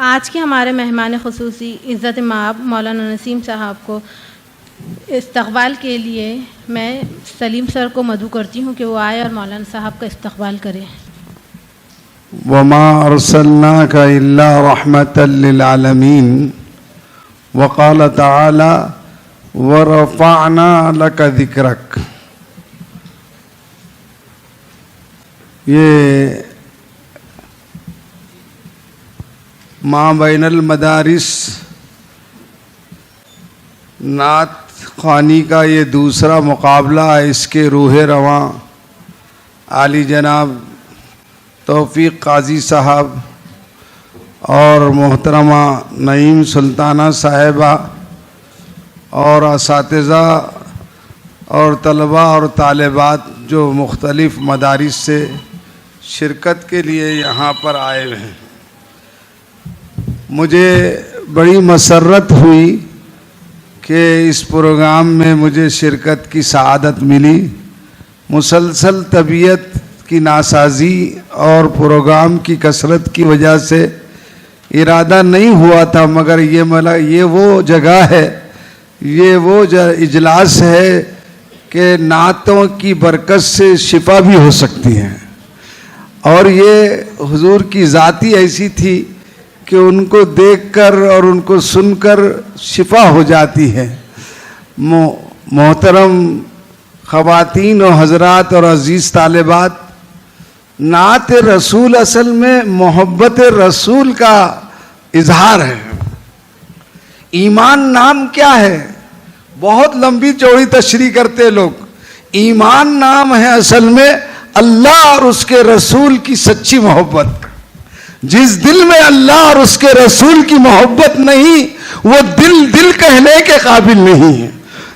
آج کے ہمارے مہمان خصوصی عزت مآب مولانا نسیم صاحب کو استقبال کے لیے میں سلیم سر کو مدعو کرتی ہوں کہ وہ آئے اور مولانا صاحب کا استقبال کریں. وما ارسلناک الا رحمتا للعالمین وقال تعالی ورفعنا لک ذکرک. یہ ماں بین المدارس نعت خوانی کا یہ دوسرا مقابلہ ہے. اس کے روح رواں عالی جناب توفیق قاضی صاحب اور محترمہ نعیم سلطانہ صاحبہ اور اساتذہ اور طلباء اور طالبات جو مختلف مدارس سے شرکت کے لیے یہاں پر آئے ہوئے ہیں. مجھے بڑی مسرت ہوئی کہ اس پروگرام میں مجھے شرکت کی سعادت ملی. مسلسل طبیعت کی ناسازی اور پروگرام کی کثرت کی وجہ سے ارادہ نہیں ہوا تھا، مگر یہ وہ جگہ ہے، یہ وہ اجلاس ہے کہ نعتوں کی برکت سے شفا بھی ہو سکتی ہے. اور یہ حضور کی ذاتی ایسی تھی کہ ان کو دیکھ کر اور ان کو سن کر شفا ہو جاتی ہے. محترم خواتین و حضرات اور عزیز طالبات، نعت رسول اصل میں محبت رسول کا اظہار ہے. ایمان نام کیا ہے؟ بہت لمبی چوڑی تشریح کرتے لوگ. ایمان نام ہے اصل میں اللہ اور اس کے رسول کی سچی محبت. جس دل میں اللہ اور اس کے رسول کی محبت نہیں وہ دل کہنے کے قابل نہیں ہے.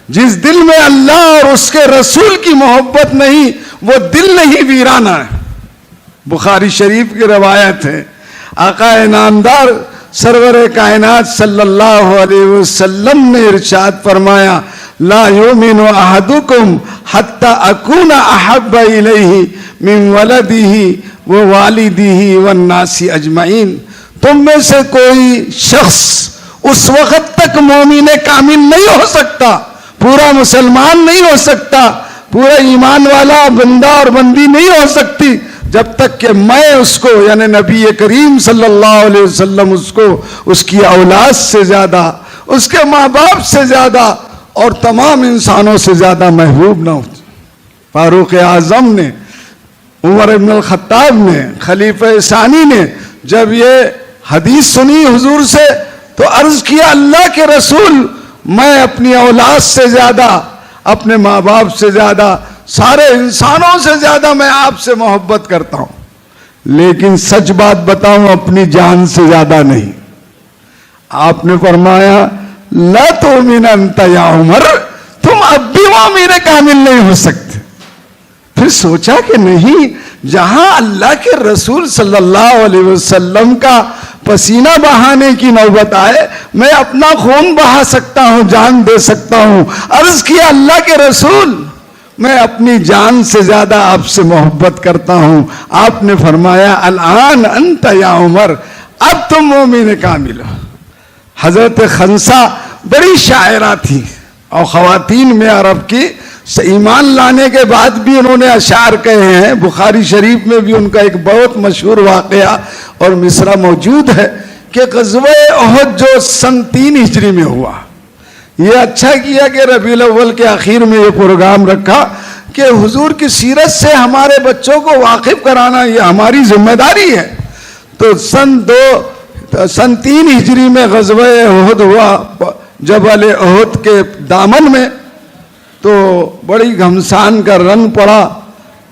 جس دل میں اللہ اور اس کے رسول کی محبت نہیں وہ دل نہیں ویرانہ ہے. بخاری شریف کی روایت ہے، آقا نامدار سرور کائنات صلی اللہ علیہ وسلم نے ارشاد فرمایا، لا یؤمن احدکم حتی اکون احب الیہ من ولدہ ووالدہ والناس اجمعین. تم میں سے کوئی شخص اس وقت تک مومن کامل نہیں ہو سکتا، پورا مسلمان نہیں ہو سکتا، پورا ایمان والا بندہ اور بندی نہیں ہو سکتی جب تک کہ میں اس کو یعنی نبی کریم صلی اللہ علیہ وسلم اس کو اس کی اولاد سے زیادہ، اس کے ماں باپ سے زیادہ اور تمام انسانوں سے زیادہ محبوب نہ ہو. فاروق اعظم نے، عمر ابن الخطاب نے، خلیفہ ثانی نے جب یہ حدیث سنی حضور سے تو عرض کیا، اللہ کے رسول، میں اپنی اولاد سے زیادہ، اپنے ماں باپ سے زیادہ، سارے انسانوں سے زیادہ میں آپ سے محبت کرتا ہوں، لیکن سچ بات بتاؤں اپنی جان سے زیادہ نہیں. آپ نے فرمایا، لا تؤمن انت یا عمر، تم اب بھی مومن کامل نہیں ہو سکتے. پھر سوچا کہ نہیں، جہاں اللہ کے رسول صلی اللہ علیہ وسلم کا پسینہ بہانے کی نوبت آئے، میں اپنا خون بہا سکتا ہوں، جان دے سکتا ہوں. عرض کیا، اللہ کے رسول، میں اپنی جان سے زیادہ آپ سے محبت کرتا ہوں. آپ نے فرمایا، الآن انت یا عمر، اب تم مومن کامل ہو. حضرت خنسا بڑی شاعرہ تھی اور خواتین میں عرب کی، ایمان لانے کے بعد بھی انہوں نے اشعار کہے ہیں. بخاری شریف میں بھی ان کا ایک بہت مشہور واقعہ اور مصرع موجود ہے کہ غزوہ احد جو سن 3 ہجری میں ہوا. یہ اچھا کیا کہ ربیع الاول کے آخر میں یہ پروگرام رکھا کہ حضور کی سیرت سے ہمارے بچوں کو واقف کرانا یہ ہماری ذمہ داری ہے. تو سن 3 ہجری میں غزوہ احد ہوا جبل احد کے دامن میں. تو بڑی گھمسان کا رنگ پڑا.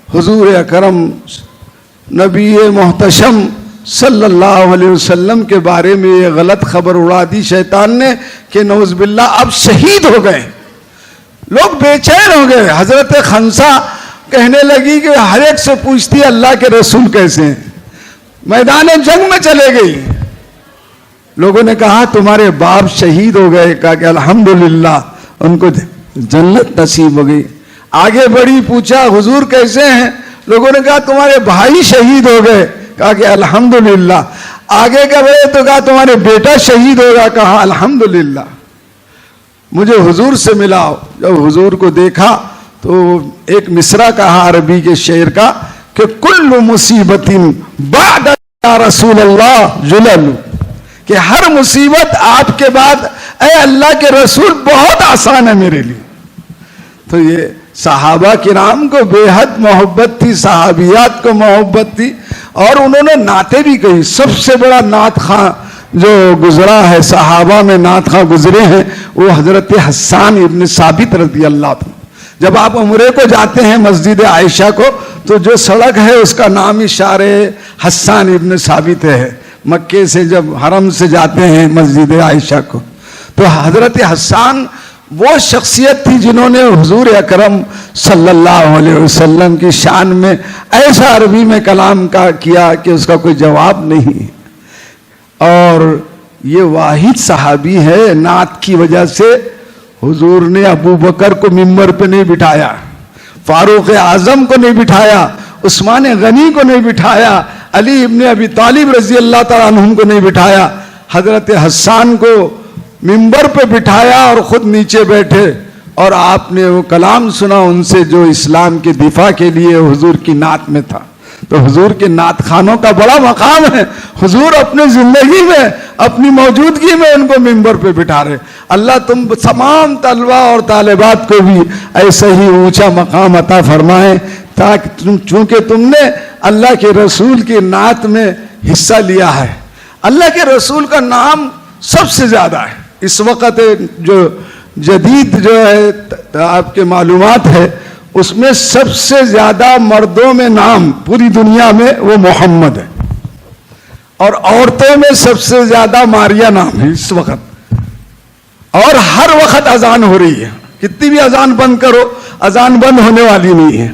حضور اکرم نبی محتشم صلی اللہ علیہ وسلم کے بارے میں یہ غلط خبر اڑا دی شیطان نے کہ نعوذ باللہ اب شہید ہو گئے. لوگ بے چین ہو گئے. حضرت خنسا کہنے لگی کہ ہر ایک سے پوچھتی اللہ کے رسول کیسے ہیں. میدان جنگ میں چلے گئی. لوگوں نے کہا تمہارے باپ شہید ہو گئے. کہا کہ الحمدللہ ان کو جنت نصیب ہو گئی. آگے بڑھی، پوچھا حضور کیسے ہیں. لوگوں نے کہا تمہارے بھائی شہید ہو گئے. کہا کہ الحمدللہ. آگے کا بڑے تو کہا تمہارے بیٹا شہید ہوگا. کہا الحمدللہ مجھے حضور سے ملاؤ. جب حضور کو دیکھا تو ایک مصرع کہا عربی کے شعر کا کہ کل مصیبت بعد یا رسول اللہ جلل، کہ ہر مصیبت آپ کے بعد اے اللہ کے رسول بہت آسان ہے میرے لیے. تو یہ صحابہ کرام کو بے حد محبت تھی، صحابیات کو محبت تھی، اور انہوں نے نعتیں بھی کہی. سب سے بڑا نعت خواں جو گزرا ہے صحابہ میں، نعت خواں گزرے ہیں، وہ حضرت حسان ابن ثابت رضی اللہ عنہ. جب آپ عمرے کو جاتے ہیں مسجد عائشہ کو تو جو سڑک ہے اس کا نام ہی شارع حسان ابن ثابت ہے. مکے سے جب حرم سے جاتے ہیں مسجد عائشہ کو تو حضرت حسان وہ شخصیت تھی جنہوں نے حضور اکرم صلی اللہ علیہ وسلم کی شان میں ایسا عربی میں کلام کا کیا کہ اس کا کوئی جواب نہیں. اور یہ واحد صحابی ہے نعت کی وجہ سے حضور نے ابو بکر کو ممبر پہ نہیں بٹھایا، فاروق اعظم کو نہیں بٹھایا، عثمان غنی کو نہیں بٹھایا، علی ابن ابی طالب رضی اللہ تعالیٰ عنہم کو نہیں بٹھایا. حضرت حسان کو ممبر پہ بٹھایا اور خود نیچے بیٹھے، اور آپ نے وہ کلام سنا ان سے جو اسلام کے دفاع کے لیے حضور کی نعت میں تھا. تو حضور کے نعت خانوں کا بڑا مقام ہے. حضور اپنی زندگی میں اپنی موجودگی میں ان کو ممبر پہ بٹھا رہے. اللہ تم تمام طلبہ اور طالبات کو بھی ایسا ہی اونچا مقام عطا فرمائے، تاکہ چونکہ تم نے اللہ کے رسول کی نعت میں حصہ لیا ہے. اللہ کے رسول کا نام سب سے زیادہ ہے. اس وقت جو جدید جو ہے آپ کے معلومات ہے اس میں سب سے زیادہ مردوں میں نام پوری دنیا میں وہ محمد ہے، اور عورتوں میں سب سے زیادہ ماریا نام ہے اس وقت. اور ہر وقت اذان ہو رہی ہے، کتنی بھی اذان بند کرو اذان بند ہونے والی نہیں ہے.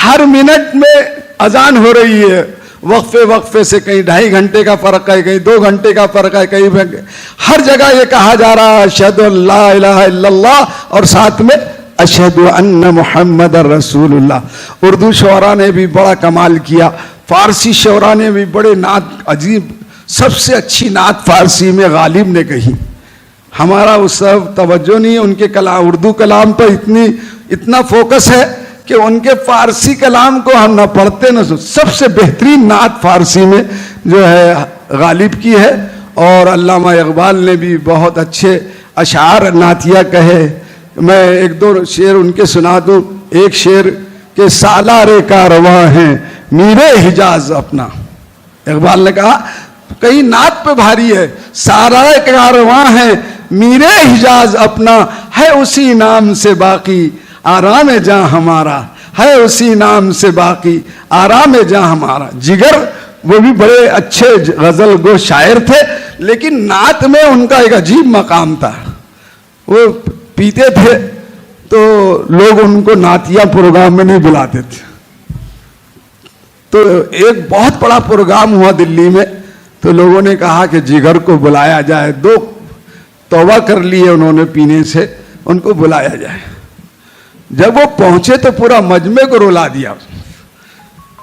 ہر منٹ میں اذان ہو رہی ہے، وقفے وقفے سے، کہیں 2.5 گھنٹے کا فرق ہے، کہیں 2 گھنٹے کا فرق ہے، کہیں ہر جگہ یہ کہا جا رہا ہے اشہد ان لا الہ الا اللہ اور ساتھ میں اشہد ان محمد رسول اللہ. اردو شعراء نے بھی بڑا کمال کیا، فارسی شعراء نے بھی بڑے نعت عجیب. سب سے اچھی نعت فارسی میں غالب نے کہی. ہمارا اس سب توجہ نہیں ہے ان کے کلام، اردو کلام پر اتنا فوکس ہے کہ ان کے فارسی کلام کو ہم نہ پڑھتے نہ سب سے بہترین نعت فارسی میں جو ہے غالب کی ہے. اور علامہ اقبال نے بھی بہت اچھے اشعار نعتیہ کہے. میں 1-2 شعر ان کے سنا دوں. ایک شعر کہ سالار کارواں ہیں میرے حجاز اپنا. اقبال نے کہا کہیں نعت پہ بھاری ہے، سالار کارواں ہیں میرے حجاز اپنا، ہے اسی نام سے باقی آرام جاں ہمارا، ہے اسی نام سے باقی آرام جاں ہمارا. جگر وہ بھی بڑے اچھے غزل گو شاعر تھے، لیکن نعت میں ان کا ایک عجیب مقام تھا. وہ پیتے تھے تو لوگ ان کو نعتیہ پروگرام میں نہیں بلاتے تھے. تو ایک بہت بڑا پروگرام ہوا دلی میں، تو لوگوں نے کہا کہ جگر کو بلایا جائے. 2 توبہ کر لیے انہوں نے پینے سے، ان کو بلایا جائے. جب وہ پہنچے تو پورا مجمع کو رلا دیا.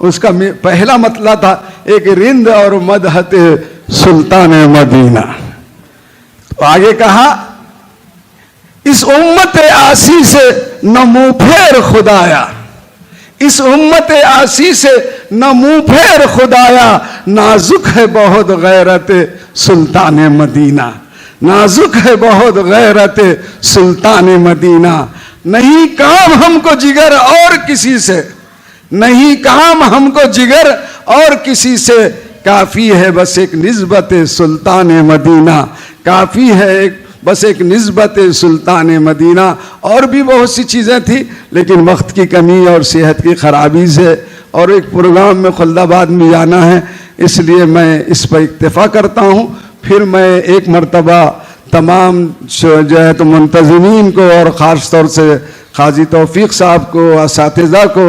اس کا پہلا مطلع تھا ایک رند اور مدحت سلطان مدینہ. تو آگے کہا اس امت آسی سے نہ منہ پھیر خدایا، اس امت آسی سے نہ منہ پھیر خدایا، نازک ہے بہت غیرت سلطان مدینہ، نازک ہے بہت غیرت سلطان مدینہ. نہیں کام ہم کو جگر اور کسی سے، نہیں کام ہم کو جگر اور کسی سے، کافی ہے بس ایک نسبت سلطان مدینہ، کافی ہے بس ایک نسبت سلطان مدینہ. اور بھی بہت سی چیزیں تھیں لیکن وقت کی کمی اور صحت کی خرابی سے، اور ایک پروگرام میں خلد آباد میں جانا ہے، اس لیے میں اس پر اکتفا کرتا ہوں. پھر میں ایک مرتبہ تمام جو ہے تو منتظمین کو اور خاص طور سے قاضی توفیق صاحب کو، اساتذہ کو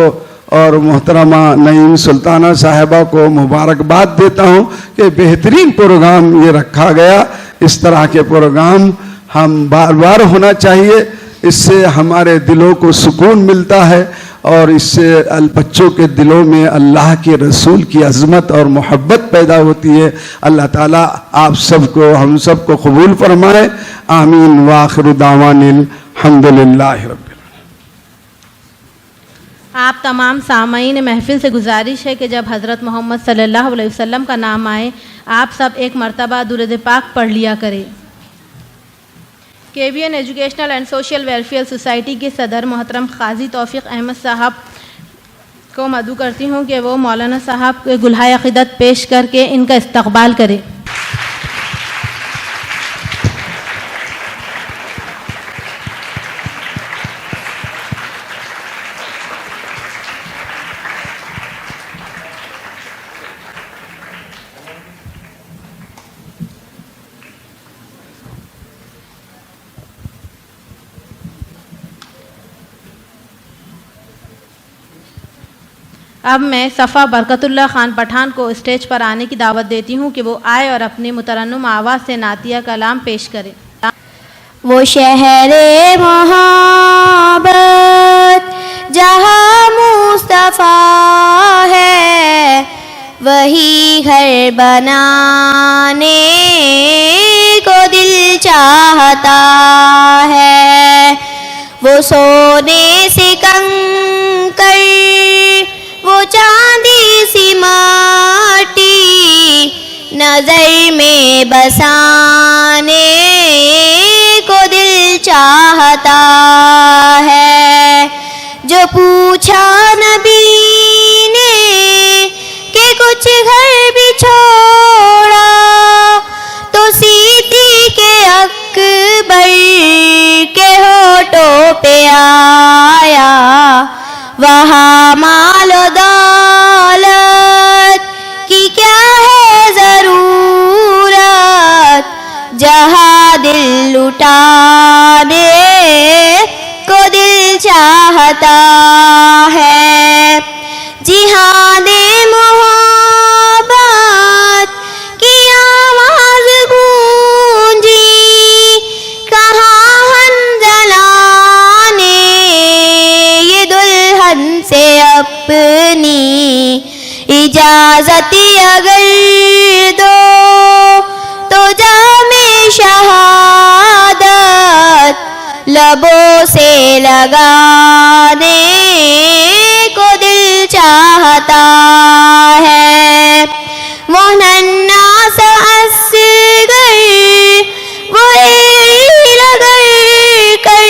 اور محترمہ نعیم سلطانہ صاحبہ کو مبارکباد دیتا ہوں کہ بہترین پروگرام یہ رکھا گیا. اس طرح کے پروگرام ہم بار بار ہونا چاہیے. اس سے ہمارے دلوں کو سکون ملتا ہے اور اس سے بچوں کے دلوں میں اللہ کے رسول کی عظمت اور محبت برکت پیدا ہوتی ہے. اللہ تعالیٰ آپ سب کو ہم سب کو قبول فرمائے. آمین. وآخر دعوانا الحمدللہ رب. آپ تمام سامعین محفل سے گزارش ہے کہ جب حضرت محمد صلی اللہ علیہ وسلم کا نام آئے آپ سب ایک مرتبہ درود پاک پڑھ لیا کریں. KBN educational and social welfare society کے صدر محترم قاضی توفیق احمد صاحب کو مدعو کرتی ہوں کہ وہ مولانا صاحب کے گلہائے عقیدت پیش کر کے ان کا استقبال کریں. اب میں صفا برکت اللہ خان پٹھان کو اسٹیج پر آنے کی دعوت دیتی ہوں کہ وہ آئے اور اپنی مترنم آواز سے نعتیہ کلام پیش کرے. وہ شہر محبت جہاں مصطفیٰ ہے وہی گھر بنانے کو دل چاہتا ہے. وہ سونے سے کنکر وہ چاندی سی ماٹی نظر میں بسانے کو دل چاہتا ہے. جو پوچھا نبی نے کہ کچھ گھر بھی چھوڑا تو سیدھی کے اکبر کے ہونٹوں پہ آیا. وہاں مال و دولت کی کیا ہے ضرورت جہاں دل لٹانے کو دل چاہتا ہے. جہاد محبت کی آواز گونجی کہاں حنظلہ نے یہ دلہن سے اپنی اجازت اگر دو تو جام شہادت لبوں سے لگانے کو دل چاہتا ہے. وہ ننھا سا اصغر وہ ایڑی رگڑ کر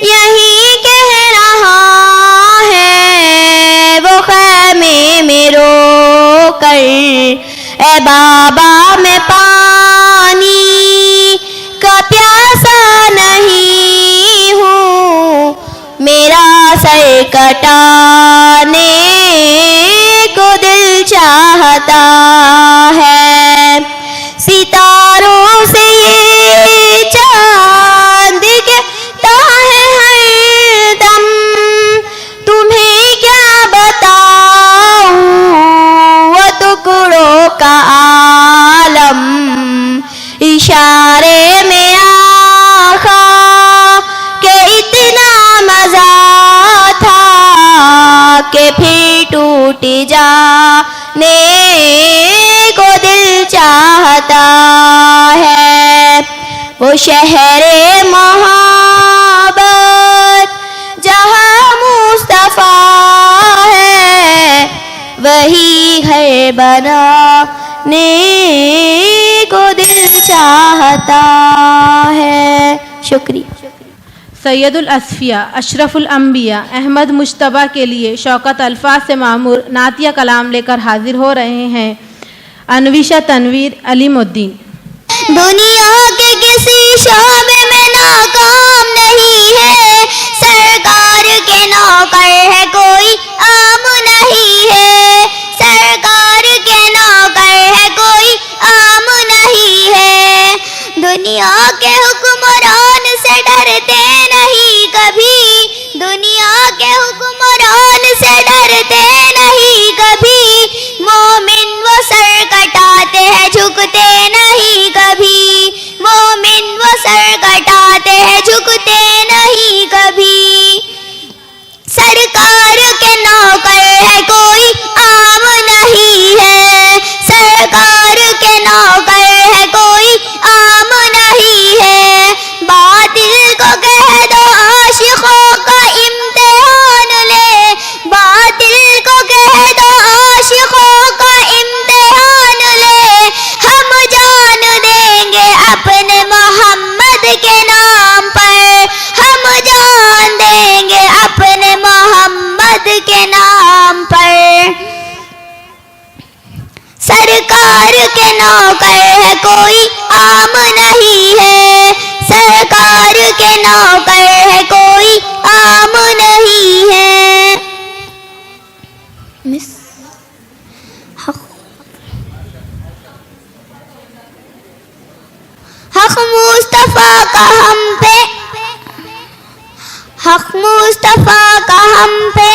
یہی کہہ رہا ہے وہ خیمے میں رو کر اے بابا میں پانی کا پیاسا نہیں ہوں میرا سر کٹانے کو دل چاہتا ہے. ستاروں سے یہ چاند کہتا ہے ہر دم تمہیں کیا بتاؤں وہ ٹکڑوں کا عالم. اشارے میں آخا کہ اتنا مزہ تھا کہ پھر ٹوٹ جانے کو دل چاہتا ہے. وہ شہر محبت جہاں مصطفیٰ ہے وہی گھر بنانے کو دل چاہتا ہے. شکریہ. سید الاصفیاء اشرف الانبیاء احمد مجتبیٰ کے لیے شوکت الفاظ سے معمور نعتیہ کلام لے کر حاضر ہو رہے ہیں انویشہ تنویر علیم الدین. دنیا کے کسی شعبے میں ناکام نہیں ہے سرکار کے نوکر ہے کوئی عام نہیں ہے. سرکار کے نوکر ہے کوئی عام نہیں ہے. دنیا کے حکمران سے ڈرتے نہیں کبھی دنیا کے حکمران سے ڈرتے نہیں کبھی. مومن وہ سر کٹاتے ہیں جھکتے نہیں کبھی. مومن وہ سر کٹاتے ہیں جھکتے نہیں کبھی. سرکار کے نوکر ہے کوئی عام نہیں ہے. کے نام پر، سرکار کے نوکر ہے کوئی عام نہیں ہے، سرکار کے نوکر ہے کوئی عام نہیں ہے۔ حق مصطفیٰ کا ہم پہ، حق مصطفیٰ کا ہم پہ،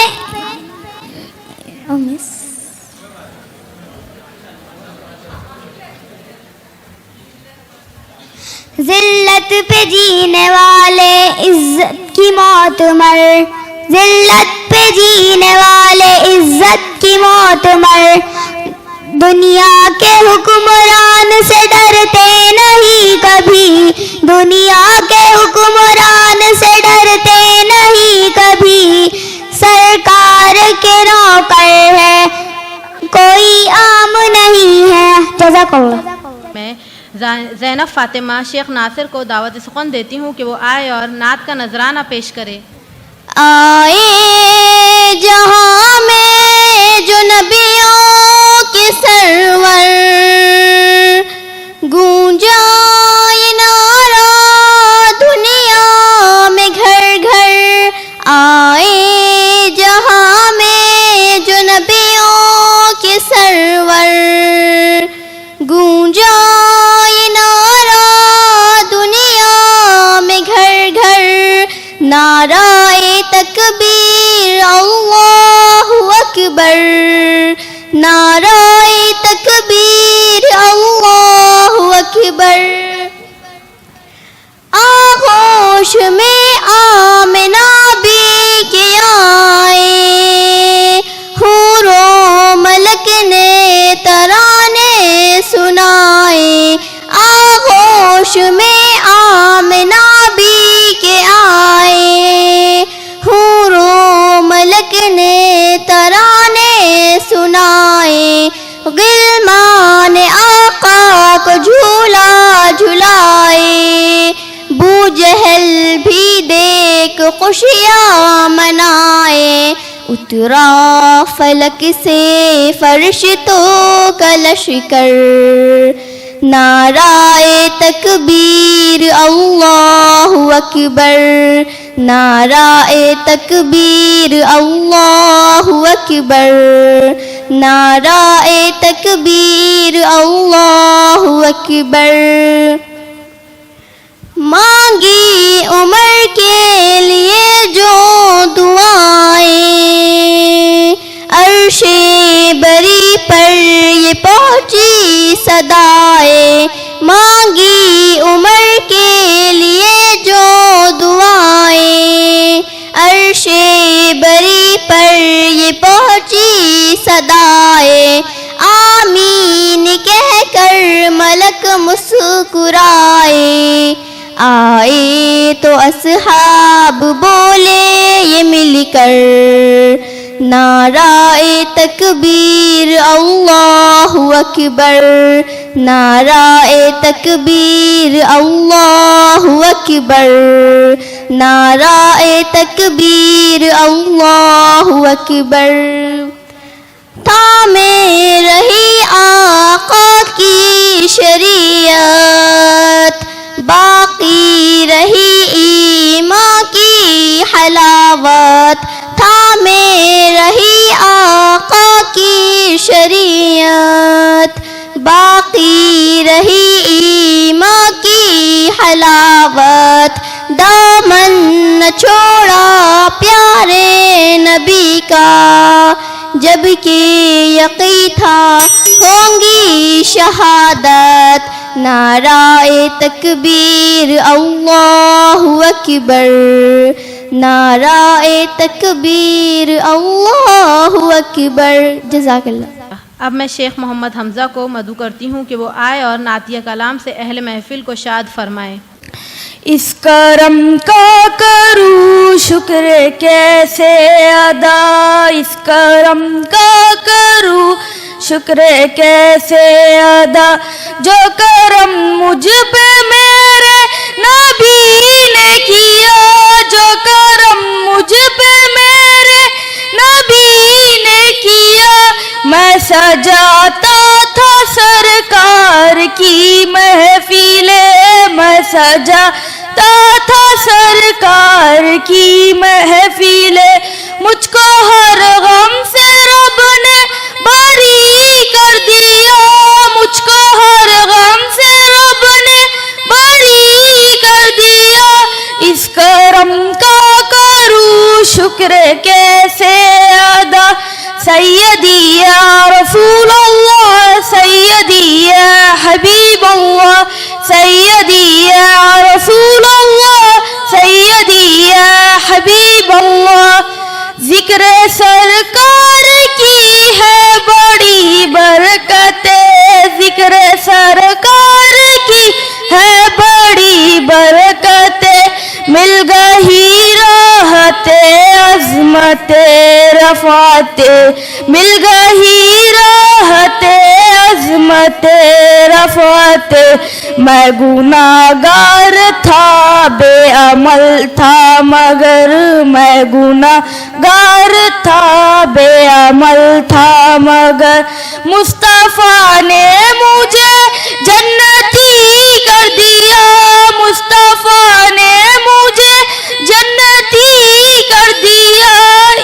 ذلت پہ جینے والے عزت کی موت مر، ذلت پہ جینے والے عزت کی موت مر، دنیا کے حکمران سے ڈرتے نہیں کبھی، دنیا کے حکمران سے ڈرتے نہیں کبھی، سرکار کے نوکر ہے کوئی عام نہیں ہے۔ جزاک اللہ۔ میں زینب فاطمہ شیخ ناصر کو دعوت سخن دیتی ہوں کہ وہ آئے اور نعت کا نذرانہ پیش کرے۔ آئے جہاں میں جو نبیوں کے سرور، گونجا یہ نعرہ دنیا میں گھر گھر، آئے جہاں میں جو نبیوں کے سرور، گونجا یہ نعرہ دنیا میں گھر گھر، نعرہ تکبیر اللہ اکبر، نعرہ تکبیر اللہ اکبر، آغوش میں آمنہ بھی کے آئے، حور و ملک نے ترانے سنائے، آغوش میں آمنہ بھی کے آئے، حور و ملک نے ترانے سنائے، غلمان آقا کو جھولا جھلائے، بو جہل بھی دیکھ خوشیاں منائے، اترا فلک سے فرش تو کا لشکر، نعرہ تکبیر اللہ اکبر، نعرہ تکبیر اللہ اکبر، نعرہ تکبیر اللہ اکبر، مانگی عمر کے لیے جو دعائیں، عرش بری پر یہ پہنچی صدائیں، مانگی عمر کے لیے جو دعائیں، عرش بری پر یہ پہنچی صدائیں، آمین کہہ کر ملک مسکرائے، آئے تو اصحاب بولے یہ مل کر، نعرہ تکبیر اللہ اکبر، نعرہ تکبیر اللہ اکبر، نعرہ تکبیر اللہ اکبر، تھامے رہی آقا کی شریعت، باقی رہی ایمان کی حلاوت، تھامے رہی آقا کی شریعت، باقی رہی ایمان کی حلاوت، دامن نہ چھوڑا پیارے نبی کا، جب کہ یقین تھا ہوں گی شہادت، نعرہ تکبیر اللہ اکبر، نعرہ تکبیر اللہ اکبر۔ جزاک اللہ۔ اب میں شیخ محمد حمزہ کو مدعو کرتی ہوں کہ وہ آئے اور نعتیہ کلام سے اہل محفل کو شاد فرمائیں۔ اس کرم کا کروں شکر کیسے ادا، اس کرم کا کروں شکر کیسے ادا، جو کرم مجھ پہ میرے نبی نے کیا، جو کرم مجھ پہ میرے نبی نے کیا. میں سجاتا تھا سرکار کی محفلیں, میں سجاتا تھا سرکار کی محفلیں. مجھ کو ہر غم سے رب نے بری کر دیا, مجھ کو ہر غم سے رب نے بری کر دیا. اس کرم کا کروں شکر کیسے ادا, سیدی یا رسول اللہ, سیدی یا حبیب اللہ, سیدی یا رسول اللہ, سیدی یا حبیب اللہ. ذکر سرکار کی ہے بڑی برکتیں, ذکر سرکار کی ہے بڑی برکتیں. مل گئی راحت عظمت رفعت, مل گئی راحت عظمت رفعت. میں گناہگار تھا بے عمل تھا مگر, میں گناہگار تھا بے عمل تھا مگر. مصطفیٰ نے مجھے جنتی کر دیا, مصطفیٰ نے مجھے جنتی کر دیا.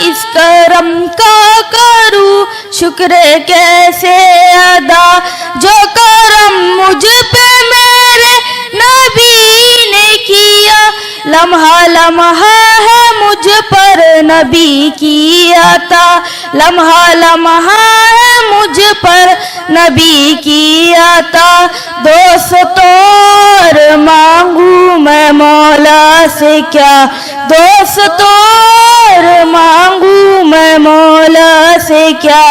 اس کرم کا کروں شکر کیسے ادا, جو کرم مجھ پہ میرے نبی نے کیا. لمحہ لمحہ ہے مجھ پر نبی کی عطا, لمحہ لمحہ ہے مجھ پر نبی کی عطا. دوست اور مانگوں میں مولا سے کیا, دوست اور مانگوں میں مولا سے کیا.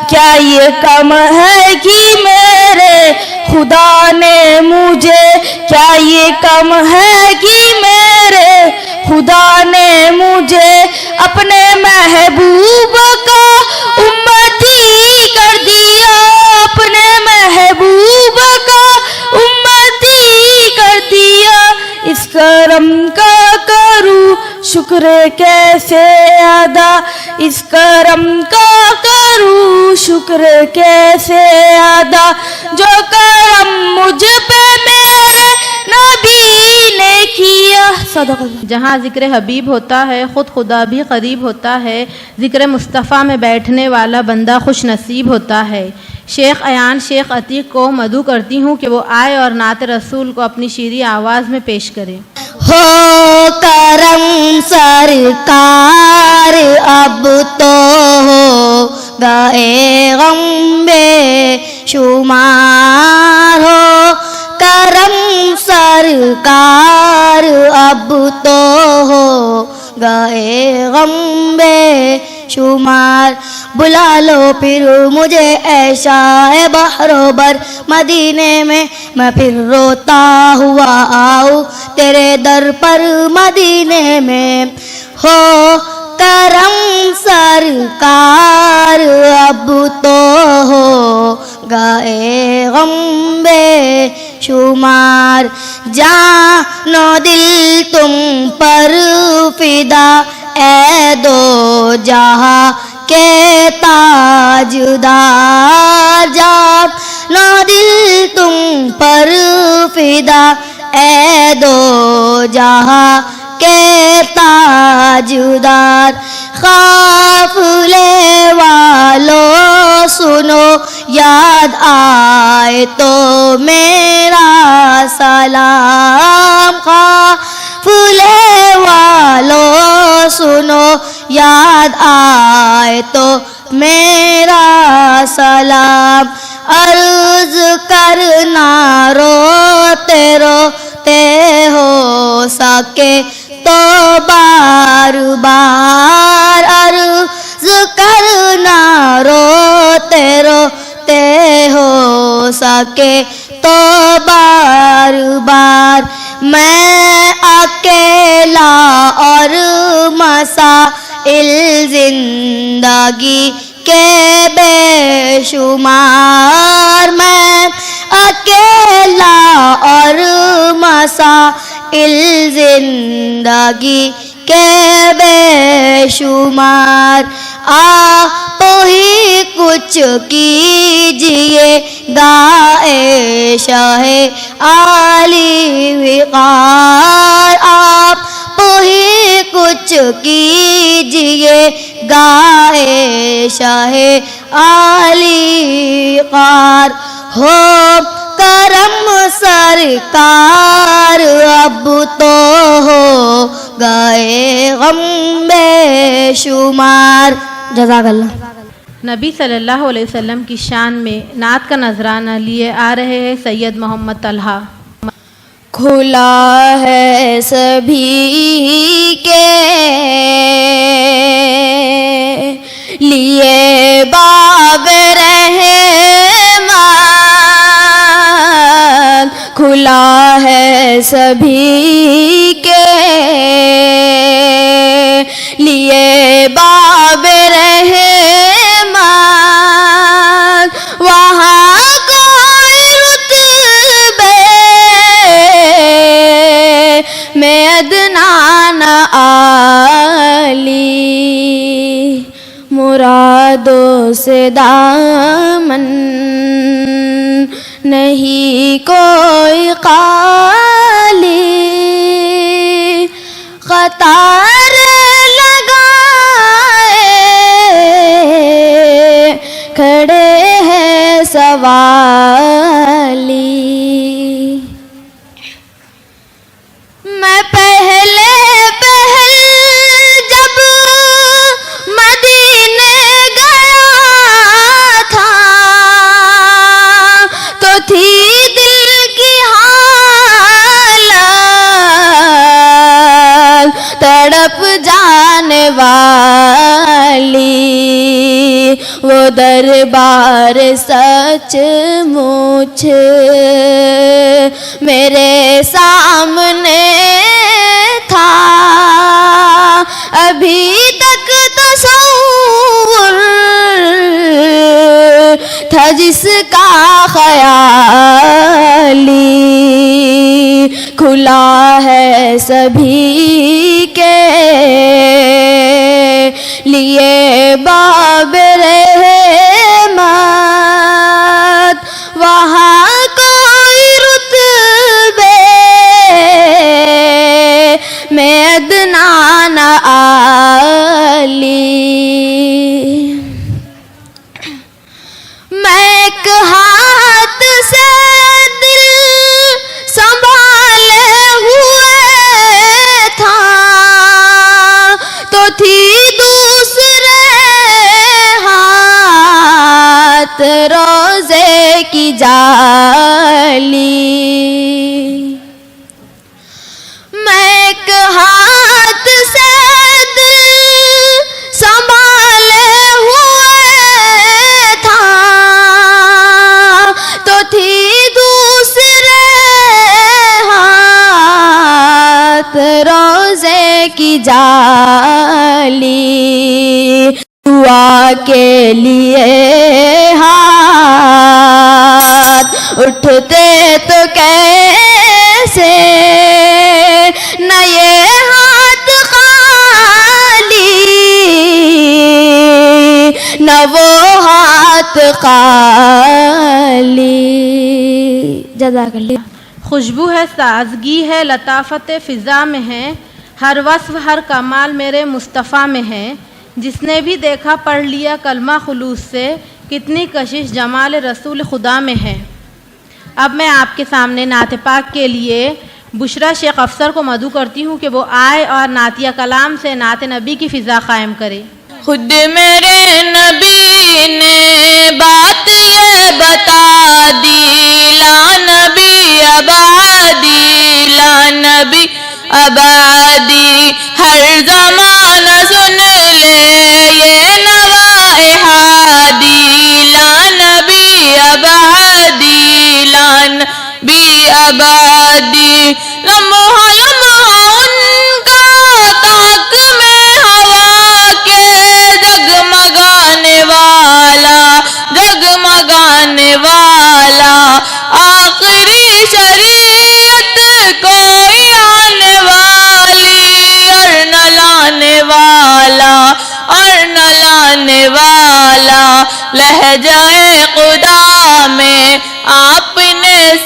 کیا یہ کم ہے کہ میرے خدا نے مجھے, کیا یہ کم ہے کہ میرے خدا نے مجھے اپنے محبوب کا امتی کر دیا, اپنے محبوب کا امتی کر دیا. اس کرم کا کروں شکر کیسے ادا, اس کرم کا کروں شکر کیسے ادا, جو کرم مجھ پہ میرے نبی نے کیا. صدق اللہ. جہاں ذکر حبیب ہوتا ہے خود خدا بھی قریب ہوتا ہے. ذکر مصطفیٰ میں بیٹھنے والا بندہ خوش نصیب ہوتا ہے. شیخ ایان شیخ عتیق کو مدعو کرتی ہوں کہ وہ آئے اور نعت رسول کو اپنی شیریں آواز میں پیش کریں. ہو کرم سرکار اب تو ہو گئے غم بے شمار, ہو کرم سرکار اب تو ہو گئے غم بے شمار. بلا لو پھر مجھے اے شاہ بحر و بر مدینے میں پھر روتا ہوا آؤں تیرے در پر مدینے میں. ہو کرم سرکار اب تو ہو گئے غم بے شمار. جان و دل تم پر فدا اے دو جہاں کے تاجدار, جان و دل تم پر فدا اے دو جہاں کے تاجدار. قافلے والو سنو یاد آئے تو میرا سلام, قافلے والو سنو یاد آئے تو میرا سلام. عرض کرنا روتے روتے ہو سکے تو بار بار, عرض کرنا روتے روتے ہو سکے تو بار بار. میں اکیلا اور مسائل زندگی کے بے شمار, میں اکیلا اور مسائل زندگی کے بے شمار. آپ ہی کچھ کیجئے گائے شاہ عالی وقار، آپ ہی کچھ کیجئے گائے شاہ عالی وقار، ہو کرم سرکار اب تو ہو گئے غم بے شمار۔ جزاک اللہ۔ نبی صلی اللہ علیہ وسلم کی شان میں نعت کا نذرانہ لیے آ رہے ہیں سید محمد طلحہ۔ کھلا ہے سبھی کے لیے باب رحمت، کھلا ہے سبھی کے لیے باب رحمت، وہاں کوئی رتبے میں ادنا نہ عالی، مرادوں سے دامن نہیں کوئی خالی، قطار لگائے کھڑے ہیں سوالی، میں پہلے جب مدینے گیا تھا تو تھی دل کی حالت تڑپ جانے والی، وہ دربار سچ مچ میرے سامنے تھا، ابھی تک تصور تھا جس کا خیالی، کھلا ہے سبھی کے لیے باب رحمت، وہاں کوئی رتبے میں ادنا نہ عالی، میں ایک ہاتھ سے دل سنبھالے ہوئے تھا تو تھی دوسرے ہاتھ روزے کی جالی، میں ایک ہاتھ سے دل سنبھالے ہوئے تھا تو تھی دوسرے ہاتھ روزے کی جالی، دعا کے لیے ہاتھ اٹھتے تو کیسے، نہ یہ ہاتھ خالی نہ وہ ہاتھ خالی۔ جزاک اللہ۔ خوشبو ہے، سازگی ہے، لطافت فضا میں ہے، ہر وصف ہر کمال میرے مصطفیٰ میں ہے، جس نے بھی دیکھا پڑھ لیا کلمہ خلوص سے، کتنی کشش جمال رسول خدا میں ہے۔ اب میں آپ کے سامنے نعت پاک کے لیے بشرا شیخ افسر کو مدعو کرتی ہوں کہ وہ آئے اور نعتیہ کلام سے نعت نبی کی فضا قائم کرے۔ خود میرے نبی نے بات یہ بتا دی، لا نبی آبادی، لا نبی آبادی، ہر زمانہ سن لے یہ نوائے ہادی، لا نبی آبادی، لا نبی آبادی، لمحہ لمحہ ان کا طاق میں ہوا کے جگمگانے والا، جگمگانے والا، آخری شریعت کوئی آنے والا،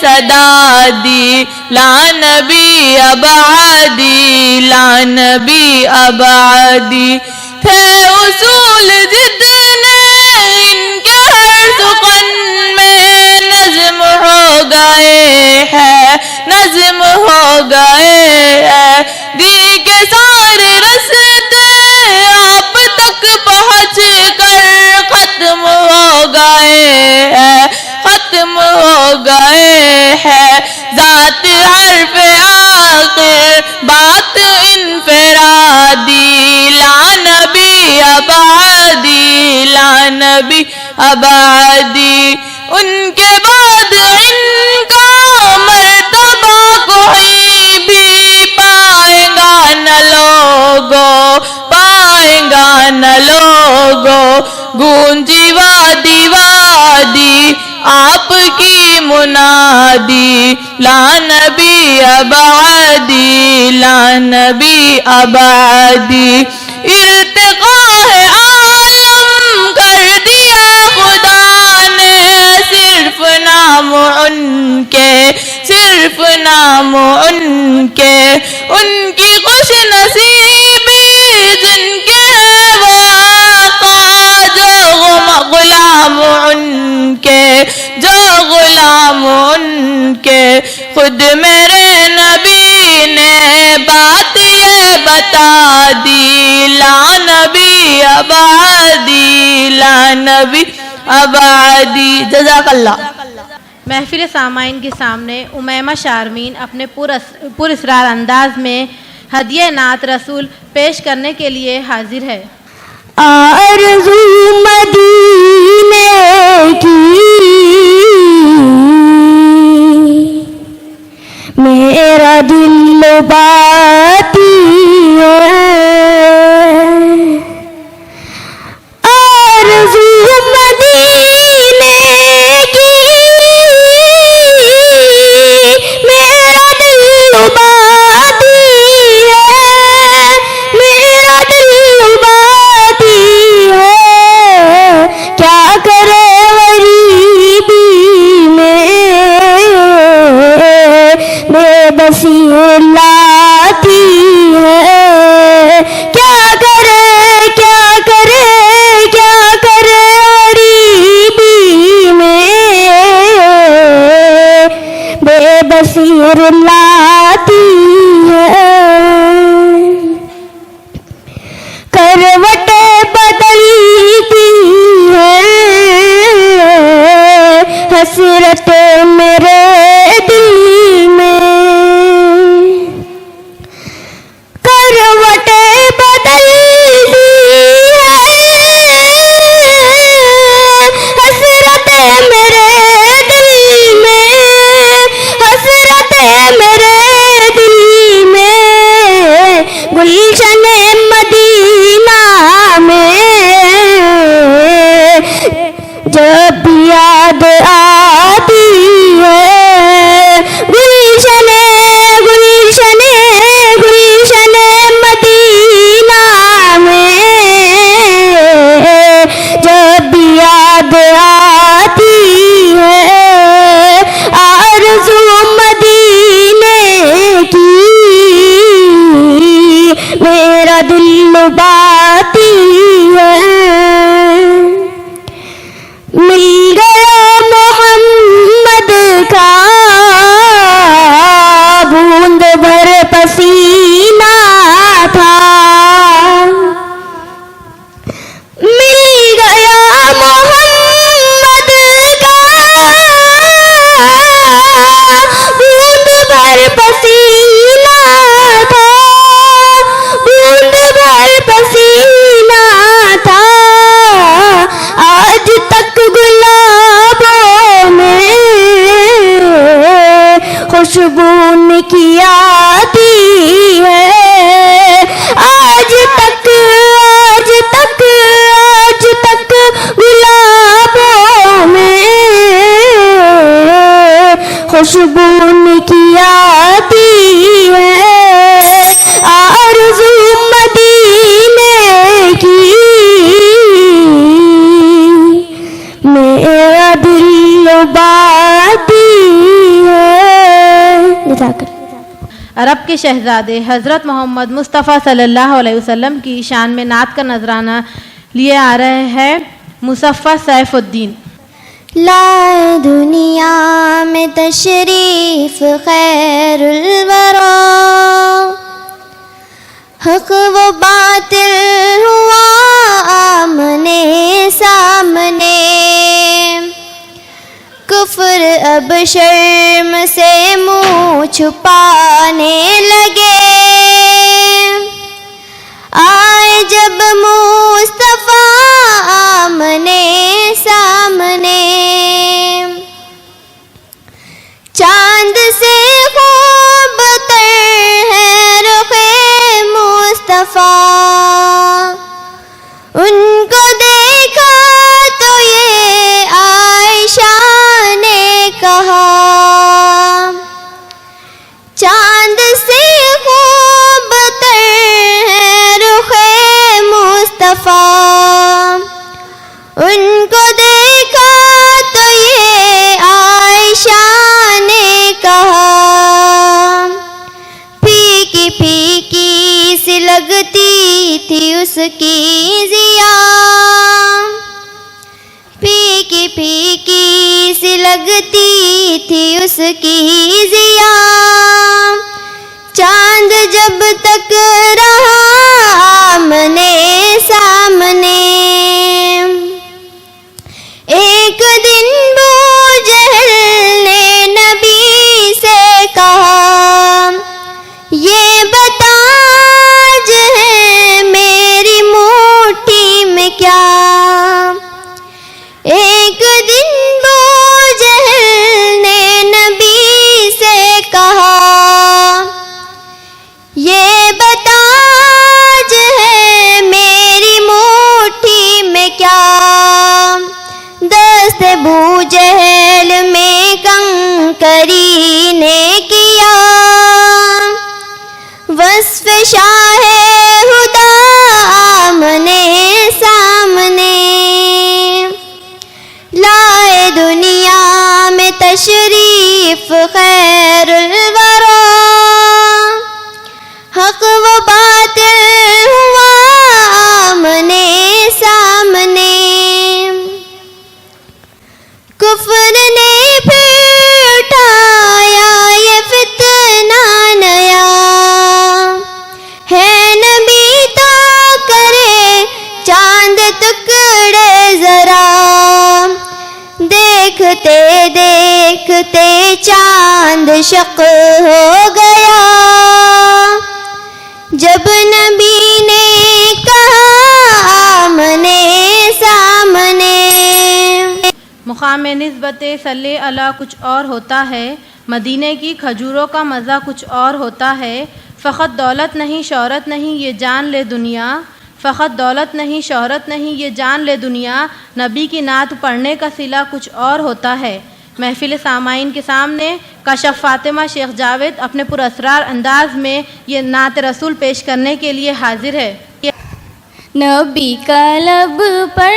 صدا دی لا نبی ابعدی لا نبی ابعدی تھے اصول جتنے ان کے ہر سخن میں نظم ہو گئے ہیں نظم ہو گئے ہیں دی کے سارے رستے آپ تک پہنچ کر ختم ہو گئے ہیں ختم ہو گئے ہیں ذات حرف آخر بات انفرادی لا نبی ابعدی لا نبی ابعدی ان کے بعد ان کا مرتبہ کوئی بھی پائے گا نہ لوگو پائے گا نہ لوگو گونجی وادی وادی آپ کی منادی لا نبی ابعدی لا نبی ابعدی ارتقاء عالم کر دیا خدا نے صرف نام ان کے صرف نام ان کے ان کی خوش نصیبی جن کے وہ آقا جو غلام ان کے جو غلام ان کے خود میرے نبی نے بات یہ بتا دی لا نبی ابعدی لا نبی ابعدی جزاک اللہ. محفل سامعین کے سامنے امیمہ شارمین اپنے پر اسرار انداز میں ہدیہ نعت رسول پیش کرنے کے لیے حاضر ہے. آرزو مدینے کی میرا دل باتی ہے آرزو مدینے کی میرا دل باتی ہے میرا دل باتی ہے کیا کرے غریبی میں بے بسی لاتی ہے کیا کرے کیا کرے کیا کرے غریبی میں بے بصیر لاتی ہے کروٹیں بدلتی ہیں حسرتیں میرے دل میں کروٹیں بدلتی ہیں حسرتیں میرے دل میں حسرتیں میرے دل میں گلشن مدینہ میں جب یاد آتی ہے گلشن گلشن گلشن مدینہ میں جب یاد آتی ہے آرزو مدینے کی میرا دل باتی ہے مل گیا محمد کا بوند بھر پسینہ تھا مل گیا محمد کا بوند بھر پسینہ تھا بوند بھر پسینہ تھا آج تک گلابوں میں خوشبو کی آتی ہے آج تک آج تک آج تک گلابوں میں خوشبو کی آتی ہے آرزو مدینے کی میرا دل باتی ہے عرب کے شہزادے حضرت محمد مصطفیٰ صلی اللہ علیہ وسلم کی شان میں نعت کا نذرانہ لیے آ رہے ہیں مصفہ سیف الدین. لائے دنیا میں تشریف خیر الورا، حق و باطل ہوا آمنے سامنے، کفر اب شرم سے منہ چھپانے لگے، آئے جب مصطفیٰ آمنے سامنے، چاند سے خوب تر ہے رخ مصطفیٰ، ان کو دیکھا تو یہ عائشہ نے کہا، چاند سے خوب تر ہے رخ مصطفیٰ، ان کو دیکھا تو یہ عائشہ نے کہا، پھیکی پھیکی سی لگتی تھی اس کی ضیا، پھیکی پھیکی سی لگتی تھی اس کی ضیا، چاند جب تک رہا آمنے سامنے، ایک دن ابو جہل نے نبی سے کہا، یہ بتا آج ہے میری مٹھی میں کیا، ایک دن ابو جہل نے نبی سے کہا، یہ بتا آج ہے میری مٹھی میں کیا، دست ابو جہل میں کنکری نے کیا، وصف شاہ ہدا آمنے سامنے، لائے دنیا میں تشریف خیر الورا، حق و باطل ہوا آمنے سامنے، کفر نے پھر اٹھایا یہ فتنہ نیا، ہے نبی تو کرے چاند ٹکڑے ذرا، دیکھتے دیکھتے چاند شق ہو گیا، جب نبی نے کہا آمنے سامنے، مقام نسبت صلی اللہ کچھ اور ہوتا ہے، مدینے کی کھجوروں کا مزہ کچھ اور ہوتا ہے، فقط دولت نہیں شہرت نہیں یہ جان لے دنیا، فقط دولت نہیں شہرت نہیں یہ جان لے دنیا، نبی کی نعت پڑھنے کا صلہ کچھ اور ہوتا ہے. محفل سامعین کے سامنے کشف فاطمہ شیخ جاوید اپنے پراسرار انداز میں یہ نعت رسول پیش کرنے کے لیے حاضر ہے. نبی کا لب پر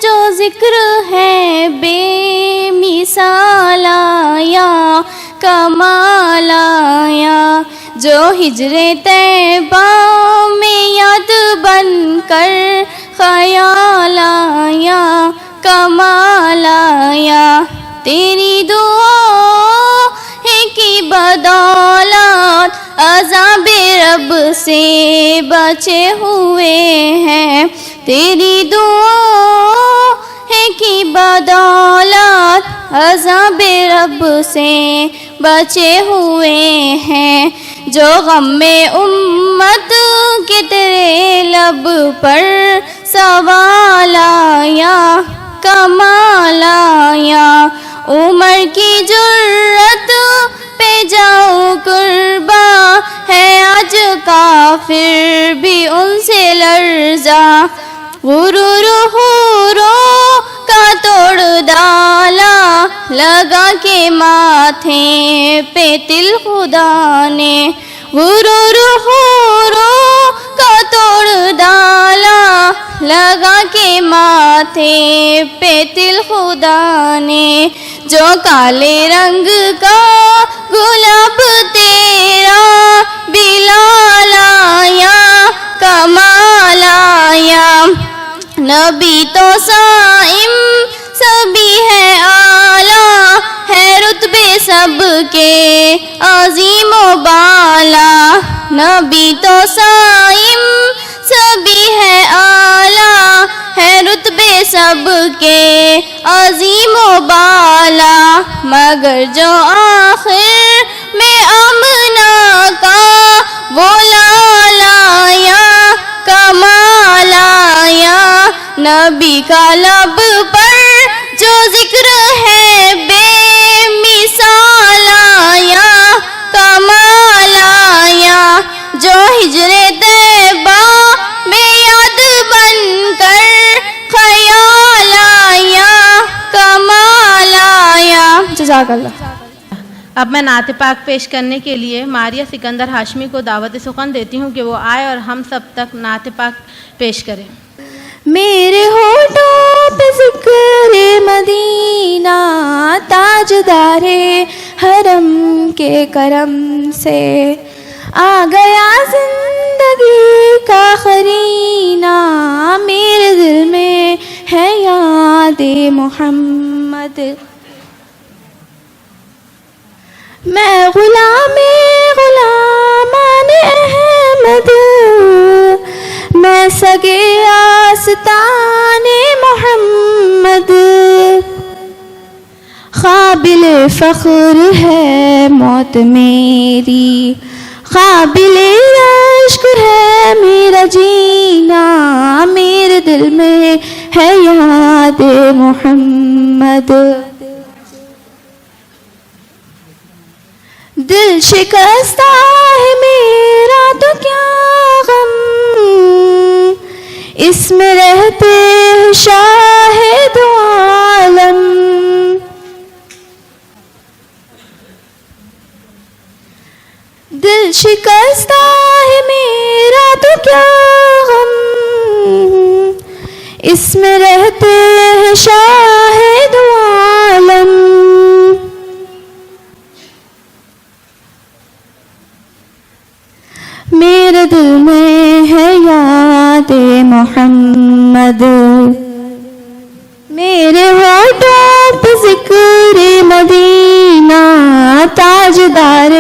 جو ذکر ہے بے مثال آیا کمال آیا، جو ہجر طیبہ میں یاد بن کر خیال آیا کمال آیا، تیری دعا ہے کی بدولت عذاب رب سے بچے ہوئے ہیں، تیری دعا ہے کی بدولت عذاب رب سے بچے ہوئے ہیں، جو غم امت کے تیرے لب پر سوال آیا کمال آیا، عمر کی جرت پہ جاؤ قربا ہے آج کافر بھی ان سے لرزا، غرور حوروں کا توڑ ڈالا لگا کے ماتھے پہ تل خدا نے، غرور حوروں کا توڑ ڈالا لگا کے ماتھے پہ تل خدا نے، جو کالے رنگ کا گلاب تیرا بلال آیا کمال آیا نبی تو صائم سبھی ہے اعلیٰ ہے رتبے سب کے عظیم و بالا نبی تو صائم سبھی ہے اعلیٰ ہے رتبے سب کے عظیم و بالا مگر جو آخر میں امنا کا وہ لال آیا کمال آیا نبی کا لب پر جو ذکر ہے بے مثال آیا کمال آیا جو ہجر طیبہ میں یاد بن کر خیال آیا کمال آیا جزاک اللہ. اب میں نعت پاک پیش کرنے کے لیے ماریہ سکندر ہاشمی کو دعوت سخن دیتی ہوں کہ وہ آئے اور ہم سب تک نعت پاک پیش کریں. میرے ہونٹوں پہ ذکر مدینہ تاجدار حرم کے کرم سے آ گیا زندگی کا قرینہ میرے دل میں ہے یاد محمد میں غلامان احمد میں سگے آستان محمد قابل فخر ہے موت میری قابل رشک ہے میرا جینا میرے دل میں ہے یاد محمد دل شکستہ ہے میرا تو کیا غم اس میں رہتے شاہد عالم دل شکستہ ہے میرا تو کیا غم اس میں رہتے شاہد عالم میرے دل میں ہے یاد محمد میرے ہونٹوں پہ ذکر مدینہ تاجدار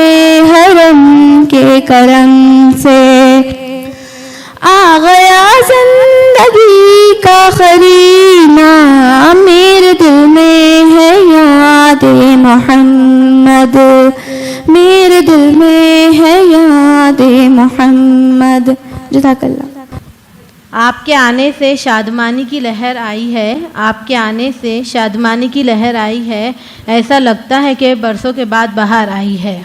حرم کے کرم سے آ گیا زندگی کا قرینہ میرے دل میں ہے یاد محمد میرے دل میں ہے یاد محمد جزاک اللہ. آپ کے آنے سے شادمانی کی لہر آئی ہے آپ کے آنے سے شادمانی کی لہر آئی ہے ایسا لگتا ہے کہ برسوں کے بعد بہار آئی ہے.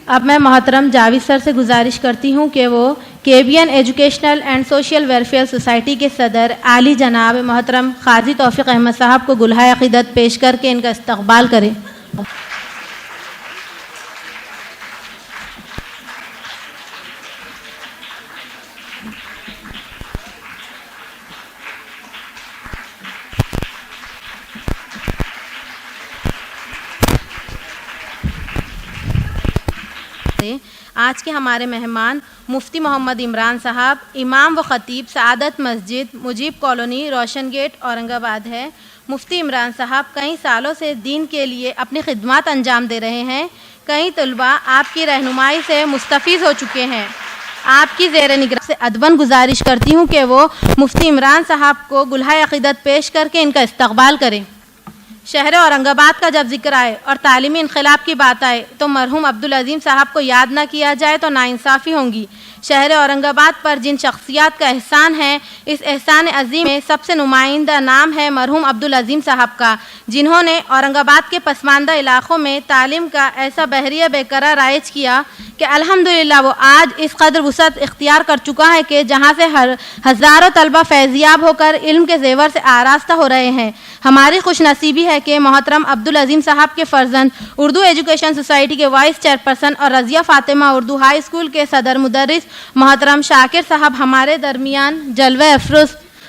اب میں محترم جاوید سر سے گزارش کرتی ہوں کہ وہ KBN educational and social welfare society کے صدر عالی جناب محترم قاضی توفیق احمد صاحب کو گلہائے عقیدت پیش کر کے ان کا استقبال کریں. آج کے ہمارے مہمان مفتی محمد عمران صاحب امام و خطیب سعادت مسجد مجیب کالونی روشن گیٹ اورنگ آباد ہے. مفتی عمران صاحب کئی سالوں سے دین کے لیے اپنی خدمات انجام دے رہے ہیں. کئی طلباء آپ کی رہنمائی سے مستفیض ہو چکے ہیں. آپ کی زیر نگرانی سے ادباً گزارش کرتی ہوں کہ وہ مفتی عمران صاحب کو گلہائے عقیدت پیش کر کے ان کا استقبال کریں. شہر اورنگ آباد کا جب ذکر آئے اور تعلیمی انقلاب کی بات آئے تو مرحوم عبدالعظیم صاحب کو یاد نہ کیا جائے تو ناانصافی ہوں گی. شہر اورنگ آباد پر جن شخصیات کا احسان ہے اس احسان عظیم میں سب سے نمائندہ نام ہے مرحوم عبدالعظیم صاحب کا، جنہوں نے اورنگ آباد کے پسماندہ علاقوں میں تعلیم کا ایسا بحریہ بے قرار رائج کیا کہ الحمدللہ وہ آج اس قدر وسعت اختیار کر چکا ہے کہ جہاں سے ہزاروں طلبہ فیضیاب ہو کر علم کے زیور سے آراستہ ہو رہے ہیں. ہماری خوش نصیبی ہے کہ محترم عبدالعظیم صاحب کے فرزند اردو ایجوکیشن سوسائٹی کے وائس چیئرپرسن اور رضیہ فاطمہ اردو ہائی اسکول کے صدر مدرس محترم شاکر صاحب ہمارے درمیان جلوہ افروز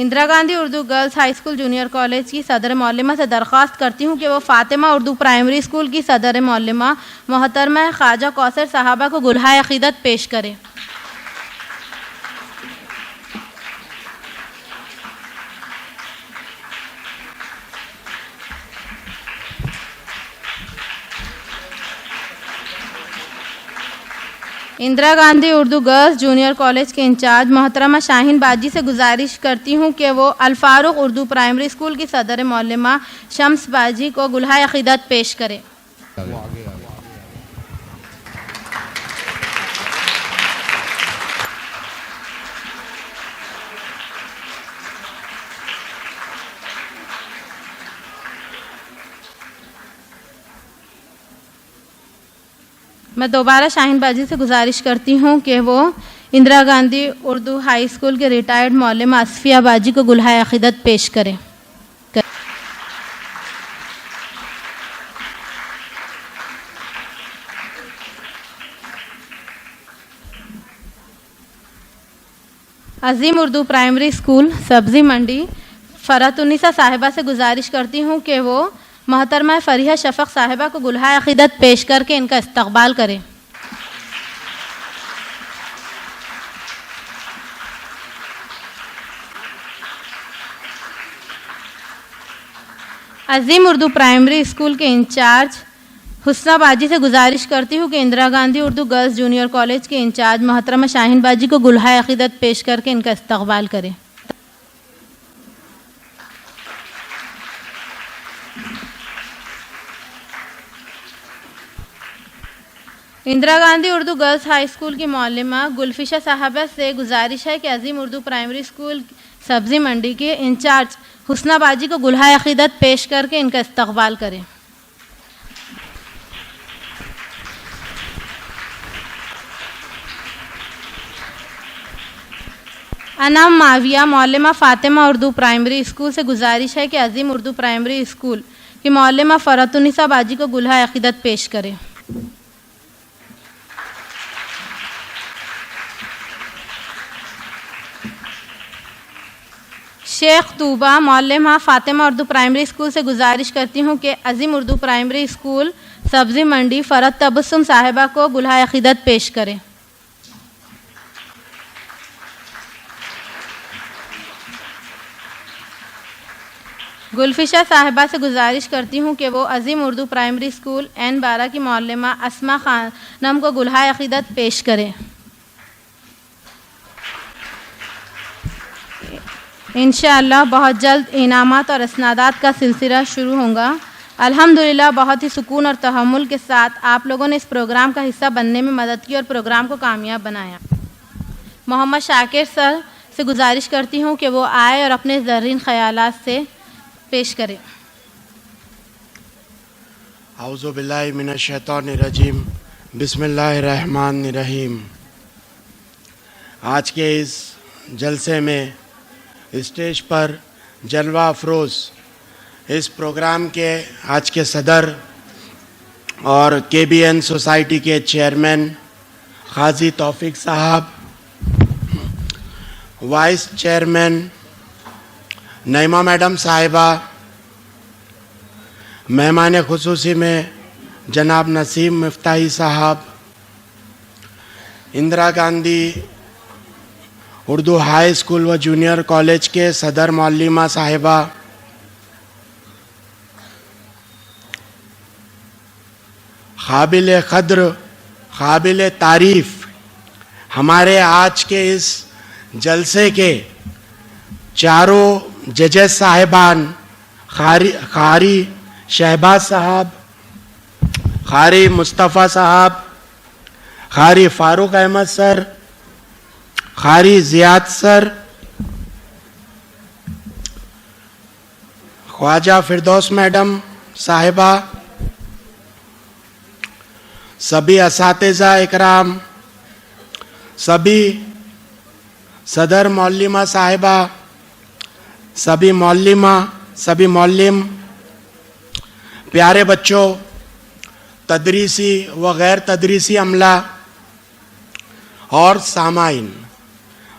Indira Gandhi Urdu girls high school junior college کی صدر معلمہ سے درخواست کرتی ہوں کہ وہ فاطمہ اردو پرائمری اسکول کی صدر معلمہ محترمہ خواجہ کوثر صاحبہ کو گلہائے عقیدت پیش کرے. Indira Gandhi Urdu girls junior college کے انچارج محترمہ شاہین باجی سے گزارش کرتی ہوں کہ وہ الفاروق اردو پرائمری اسکول کی صدر معلمہ شمس باجی کو گلہائے عقیدت پیش کرے. میں دوبارہ شاہین باجی سے گزارش کرتی ہوں کہ وہ اندرا گاندھی اردو ہائی اسکول کے ریٹائرڈ معلمہ اصفیہ باجی کو گلہائے عقیدت پیش کریں. عظیم اردو پرائمری اسکول سبزی منڈی فرحت النساء صاحبہ سے گزارش کرتی ہوں کہ وہ محترمہ فریحہ شفق صاحبہ کو گلہائے عقیدت پیش کر کے ان کا استقبال کریں. عظیم اردو پرائمری اسکول کے انچارج حسنہ باجی سے گزارش کرتی ہوں کہ Indira Gandhi Urdu girls junior college کے انچارج محترمہ شاہین باجی کو گلہائے عقیدت پیش کر کے ان کا استقبال کریں. Indira Gandhi Urdu girls high school کی معلمہ گلفشہ صاحبہ سے گزارش ہے کہ عظیم اردو پرائمری اسکول سبزی منڈی کے انچارج حسنہ باجی کو گلہائے عقیدت پیش کر کے ان کا استقبال کریں. انعام معاویہ معلمہ فاطمہ اردو پرائمری اسکول سے گزارش ہے کہ عظیم اردو پرائمری اسکول کی معلمہ فرحت النساء باجی کو گلہائے عقیدت پیش کریں. شیخ طوبہ معلمہ فاطمہ اردو پرائمری اسکول سے گزارش کرتی ہوں کہ عظیم اردو پرائمری اسکول سبزی منڈی فرحت تبسم صاحبہ کو گلہائے عقیدت پیش کریں. گلفشہ صاحبہ سے گزارش کرتی ہوں کہ وہ عظیم اردو پرائمری اسکول N12 کی معلمہ اسما خانم کو گلہائے عقیدت پیش کریں. انشاءاللہ بہت جلد انعامات اور اسنادات کا سلسلہ شروع ہوگا. الحمدللہ بہت ہی سکون اور تحمل کے ساتھ آپ لوگوں نے اس پروگرام کا حصہ بننے میں مدد کی اور پروگرام کو کامیاب بنایا. محمد شاکر سر سے گزارش کرتی ہوں کہ وہ آئے اور اپنے زرین خیالات سے پیش کریں. اعوذ باللہ من الشیطان الرجیم بسم اللہ الرحمن الرحیم. آج کے اس جلسے میں اسٹیج پر جلوہ افروز اس پروگرام کے آج کے صدر اور KBN سوسائٹی کے چیئرمین قاضی توفیق صاحب، وائس چیئرمین نعیمہ میڈم صاحبہ، مہمان خصوصی میں جناب نسیم مفتاحی صاحب، اندرا گاندھی اردو ہائی اسکول و جونیئر کالج کے صدر معلمہ صاحبہ، قابل قدر قابل تعریف ہمارے آج کے اس جلسے کے چاروں ججز صاحبان، قاری شہباز صاحب، قاری مصطفیٰ صاحب، قاری فاروق احمد سر، قاری زیاد سر، خواجہ فردوس میڈم صاحبہ، سبھی اساتذہ اکرام، سبھی صدر معلمہ صاحبہ، سبھی معلمہ، سبھی معلم، پیارے بچوں، تدریسی و غیر تدریسی عملہ اور سامعین،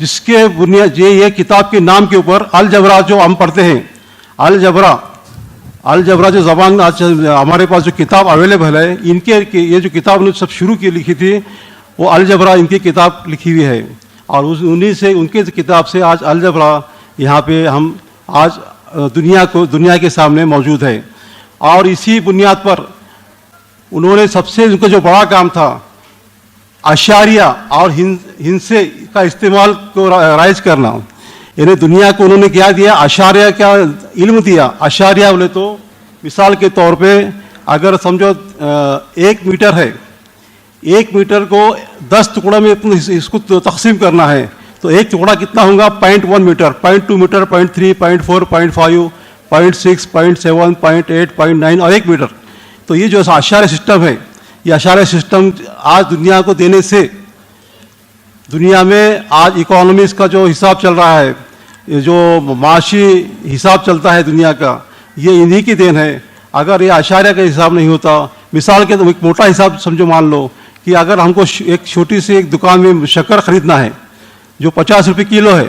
جس کے بنیاد یہ کتاب کے نام کے اوپر الجبرا جو ہم پڑھتے ہیں، الجبرا جو زبان آج ہمارے پاس جو کتاب اویلیبل ہے، ان کے یہ جو کتاب نے سب شروع کی لکھی تھی وہ الجبرا ان کی کتاب لکھی ہوئی ہے، اور انہی سے ان کی کتاب سے آج الجبرا یہاں پہ ہم آج دنیا کے سامنے موجود ہے. اور اسی بنیاد پر انہوں نے سب سے ان کا جو بڑا کام تھا اشاریہ اور ہندسے کا استعمال کو رائج کرنا. یعنی دنیا کو انہوں نے کیا دیا؟ اشاریہ کا علم دیا. اشاریہ بولے تو مثال کے طور پہ اگر سمجھو 1 میٹر ہے، 1 میٹر کو 10 ٹکڑوں میں اس کو تقسیم کرنا ہے تو ایک ٹکڑا کتنا ہوگا؟ 0.1 میٹر، 0.2 میٹر، 0.3، 0.4، 0.5، 0.6، 0.7، 0.8، 0.9 اور 1 میٹر. تو یہ جو اشاریہ سسٹم ہے، یہ اشاریہ سسٹم آج دنیا کو دینے سے دنیا میں آج اکانومیز کا جو حساب چل رہا ہے، یہ جو معاشی حساب چلتا ہے دنیا کا، یہ انہی کی دین ہے. اگر یہ اشاریہ کا حساب نہیں ہوتا، مثال کے ایک موٹا حساب سمجھو، مان لو کہ اگر ہم کو ایک چھوٹی سی ایک دکان میں شکر خریدنا ہے جو 50 روپے کلو ہے،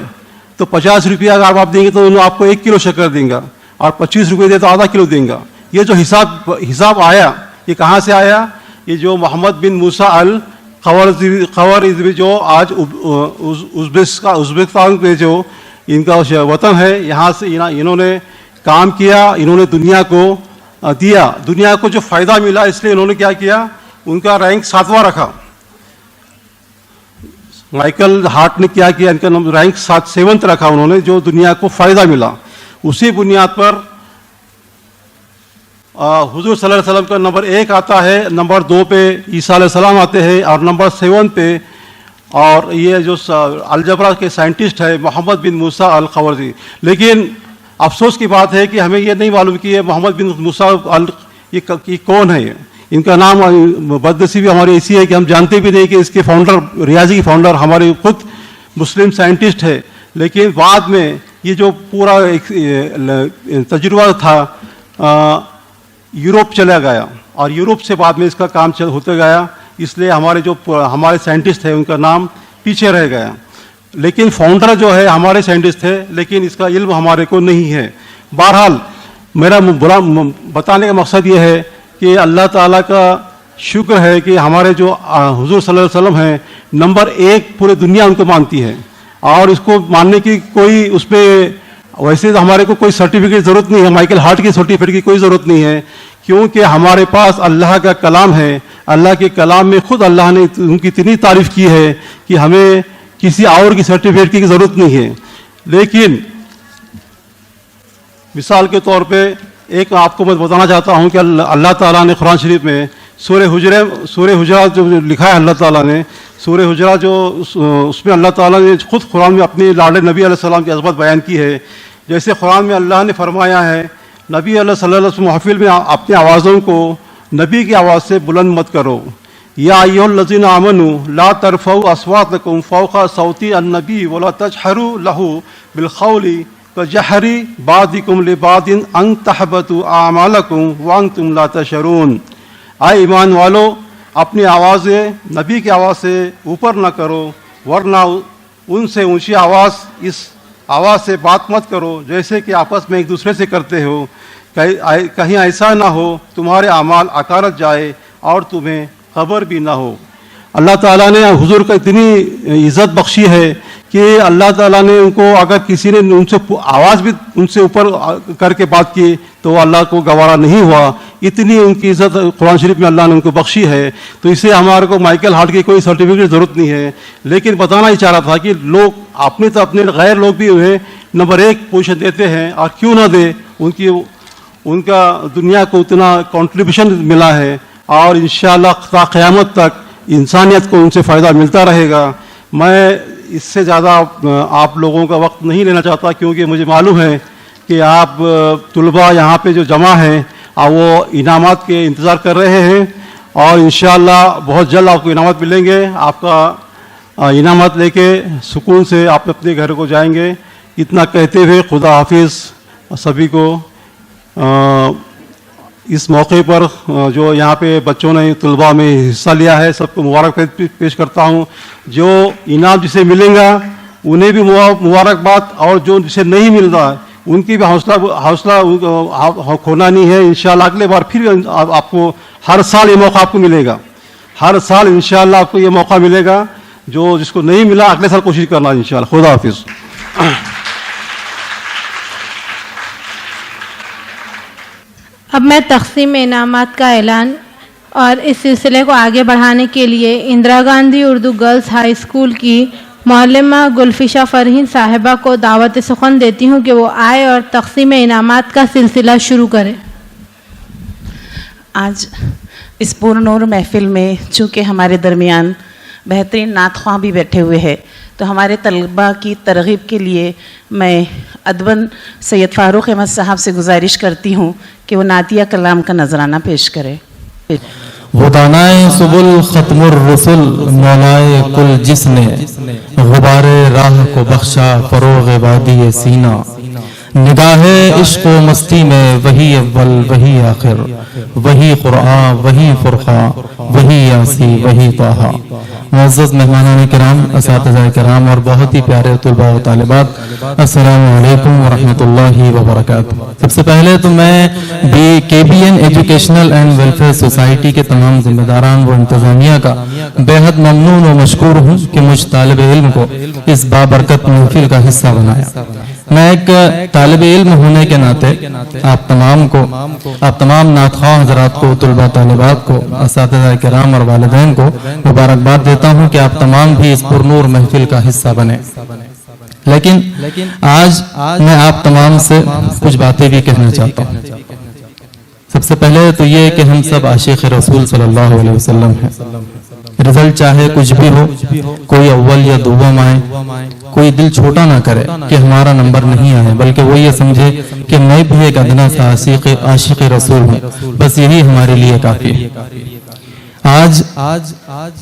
تو 50 روپیہ اگر آپ دیں گے تو انہوں آپ کو 1 کلو شکر دیں گا، اور 25 روپے دے تو آدھا کلو دیں گا. یہ جو حساب آیا، یہ کہاں سے آیا؟ یہ جو محمد بن موسیٰ الخوارزمی جو آج ازبکستان میں جو ان کا وطن ہے، یہاں سے انہوں نے کام کیا، انہوں نے دنیا کو دیا، دنیا کو جو فائدہ ملا، اس لیے انہوں نے کیا کیا؟ ان کا رینک 7واں رکھا. مائیکل ہارٹ نے کیا کیا؟ ان کا رینک 7 رکھا انہوں نے، جو دنیا کو فائدہ ملا. اسی بنیاد پر حضور صلی اللہ علیہ وسلم کا نمبر 1 آتا ہے، نمبر 2 پہ عیسیٰ علیہ السلام آتے ہیں، اور نمبر 7 پہ اور یہ جو الجبرا کے سائنٹسٹ ہے محمد بن موسیٰ الخوارزمی. لیکن افسوس کی بات ہے کہ ہمیں یہ نہیں معلوم کہ یہ محمد بن موسیٰ یہ کون ہے. ان کا نام بدنصیبی ہماری ایسی ہے کہ ہم جانتے بھی نہیں کہ اس کے فاؤنڈر، ریاضی کے فاؤنڈر ہمارے خود مسلم سائنٹسٹ ہے. لیکن بعد میں یہ جو پورا ایک تجربہ تھا یوروپ چلا گیا، اور یوروپ سے بعد میں اس کا کام ہوتے گیا، اس لیے ہمارے سائنٹسٹ ہیں ان کا نام پیچھے رہ گیا. لیکن فاؤنڈر جو ہے ہمارے سائنٹسٹ ہے، لیکن اس کا علم ہمارے کو نہیں ہے. بہرحال میرا بتانے کا مقصد یہ ہے کہ اللہ تعالیٰ کا شکر ہے کہ ہمارے جو حضور صلی اللہ علیہ وسلم ہیں، نمبر 1 پورے دنیا ان کو مانتی ہے، اور اس کو ماننے کی کوئی اس پہ ویسے تو ہمارے کو کوئی سرٹیفکیٹ ضرورت نہیں ہے، مائیکل ہارٹ کی سرٹیفکیٹ کی کوئی ضرورت نہیں ہے، کیونکہ ہمارے پاس اللہ کا کلام ہے. اللہ کے کلام میں خود اللہ نے ان کی اتنی تعریف کی ہے کہ ہمیں کسی اور کی سرٹیفکیٹ کی ضرورت نہیں ہے. لیکن مثال کے طور پہ ایک آپ کو میں بتانا چاہتا ہوں کہ اللہ تعالیٰ نے قرآن شریف میں سورہ حجرات جو لکھا ہے، اللہ تعالیٰ نے سورہ حجرات جو اس میں اللہ تعالیٰ نے خود قرآن میں اپنے لاڈلے نبی علیہ السلام کی عظمت بیان کی ہے. جیسے قرآن میں اللہ نے فرمایا ہے، نبی علیہ صلی اللہ علیہ وسلم محفل میں اپنی آوازوں کو نبی کی آواز سے بلند مت کرو. یا ایھا الذین آمنوا لا ترفعوا اصواتکم فوق صوت النبی ولا تجہروا لہ بالقول کجہر بعضکم لبعض ان تحبطوا اعمالکم وانتم لا تشعرون. اے ایمان والو، اپنی آوازیں نبی کی آواز سے اوپر نہ کرو، ورنہ ان سے اونچی اس آواز سے بات مت کرو جیسے کہ آپس میں ایک دوسرے سے کرتے ہو، کہیں ایسا نہ ہو تمہارے اعمال اکارت جائے اور تمہیں خبر بھی نہ ہو. اللہ تعالیٰ نے حضور کو اتنی عزت بخشی ہے کہ اللہ تعالیٰ نے ان کو، اگر کسی نے ان سے آواز بھی ان سے اوپر کر کے بات کی تو اللہ کو گوارا نہیں ہوا. اتنی ان کی عزت قرآن شریف میں اللہ نے ان کو بخشی ہے. تو اسے ہمارے کو مائیکل ہارٹ کی کوئی سرٹیفکیٹ کی ضرورت نہیں ہے. لیکن بتانا ہی چاہ رہا تھا کہ لوگ اپنے تو اپنے غیر لوگ بھی انہیں نمبر 1 پوزیشن دیتے ہیں، اور کیوں نہ دے، ان کا دنیا کو اتنا کنٹریبیوشن ملا ہے، اور انشاءاللہ تا قیامت تک انسانیت کو ان سے فائدہ ملتا رہے گا. میں اس سے زیادہ آپ لوگوں کا وقت نہیں لینا چاہتا، کیونکہ مجھے معلوم ہے کہ آپ طلباء یہاں پہ جو جمع ہیں وہ انعامات کے انتظار کر رہے ہیں، اور انشاءاللہ بہت جلد آپ کو انعامات ملیں گے. آپ کا انعامات لے کے سکون سے آپ اپنے گھر کو جائیں گے. اتنا کہتے ہوئے خدا حافظ سبھی کو. اس موقع پر جو یہاں پہ بچوں نے طلباء میں حصہ لیا ہے، سب کو مبارک پیش کرتا ہوں. جو انعام جسے ملے گا انہیں بھی مبارکباد, اور جو جسے نہیں مل رہا ہے ان کی بھی حوصلہ کھونا نہیں ہے. انشاءاللہ اگلے بار پھر آپ کو ہر سال یہ موقع آپ کو ملے گا, ہر سال انشاءاللہ آپ کو یہ موقع ملے گا. جو جس کو نہیں ملا اگلے سال کوشش کرنا انشاءاللہ. خدا حافظ. اب میں تقسیم انعامات کا اعلان اور اس سلسلے کو آگے بڑھانے کے لیے Indira Gandhi Urdu girls high school کی معلمہ گلفشا فرحین صاحبہ کو دعوت سخن دیتی ہوں کہ وہ آئے اور تقسیم انعامات کا سلسلہ شروع کرے. آج اس پور نور محفل میں چونکہ ہمارے درمیان بہترین نعت خواں بھی بیٹھے ہوئے ہیں, تو ہمارے طلباء کی ترغیب کے لیے میں ادباً سید فاروق احمد صاحب سے گزارش کرتی ہوں کہ وہ نعتیہ کلام کا نذرانہ پیش کرے. وہ دانائے سبل ختم الرسل مولائے کل جس نے غبار راہ کو بخشا فروغ وادی سینہ. نگاہ عشق و مستی میں وہی اول وہی آخر, وہی قرآن وہی فرقان وہی یاسی وہی طٰہٰ. معزز مہمانان کرام, اساتذہ کرام اور بہت ہی پیارے طلباء و طالبات, السلام علیکم ورحمۃ اللہ وبرکاتہ. سب سے پہلے تو میں KBN educational and welfare society کے تمام ذمہ داران و انتظامیہ کا بے حد ممنون و مشکور ہوں کہ مجھ طالب علم کو اس بابرکت محفل کا حصہ بنایا. میں ایک طالب علم ہونے کے ناطے آپ تمام نعت خواہ حضرات کو, طلباء طالبات کو, اساتذہ کرام اور والدین کو مبارکباد دیتا ہوں کہ آپ تمام بھی اس پرنور محفل کا حصہ بنے. لیکن آج میں آپ تمام سے کچھ باتیں بھی کہنا چاہتا ہوں. سب سے پہلے تو یہ کہ ہم سب عاشق رسول صلی اللہ علیہ وسلم ہیں. رزلٹ چاہے کچھ بھی ہو, کوئی اول یا دوم آئے, کوئی دل چھوٹا نہ کرے کہ ہمارا نمبر نہیں آئے, بلکہ وہ یہ سمجھے کہ میں بھی ایک ادنا سا عاشق رسول ہوں, بس یہی ہمارے لیے کافی ہے. آج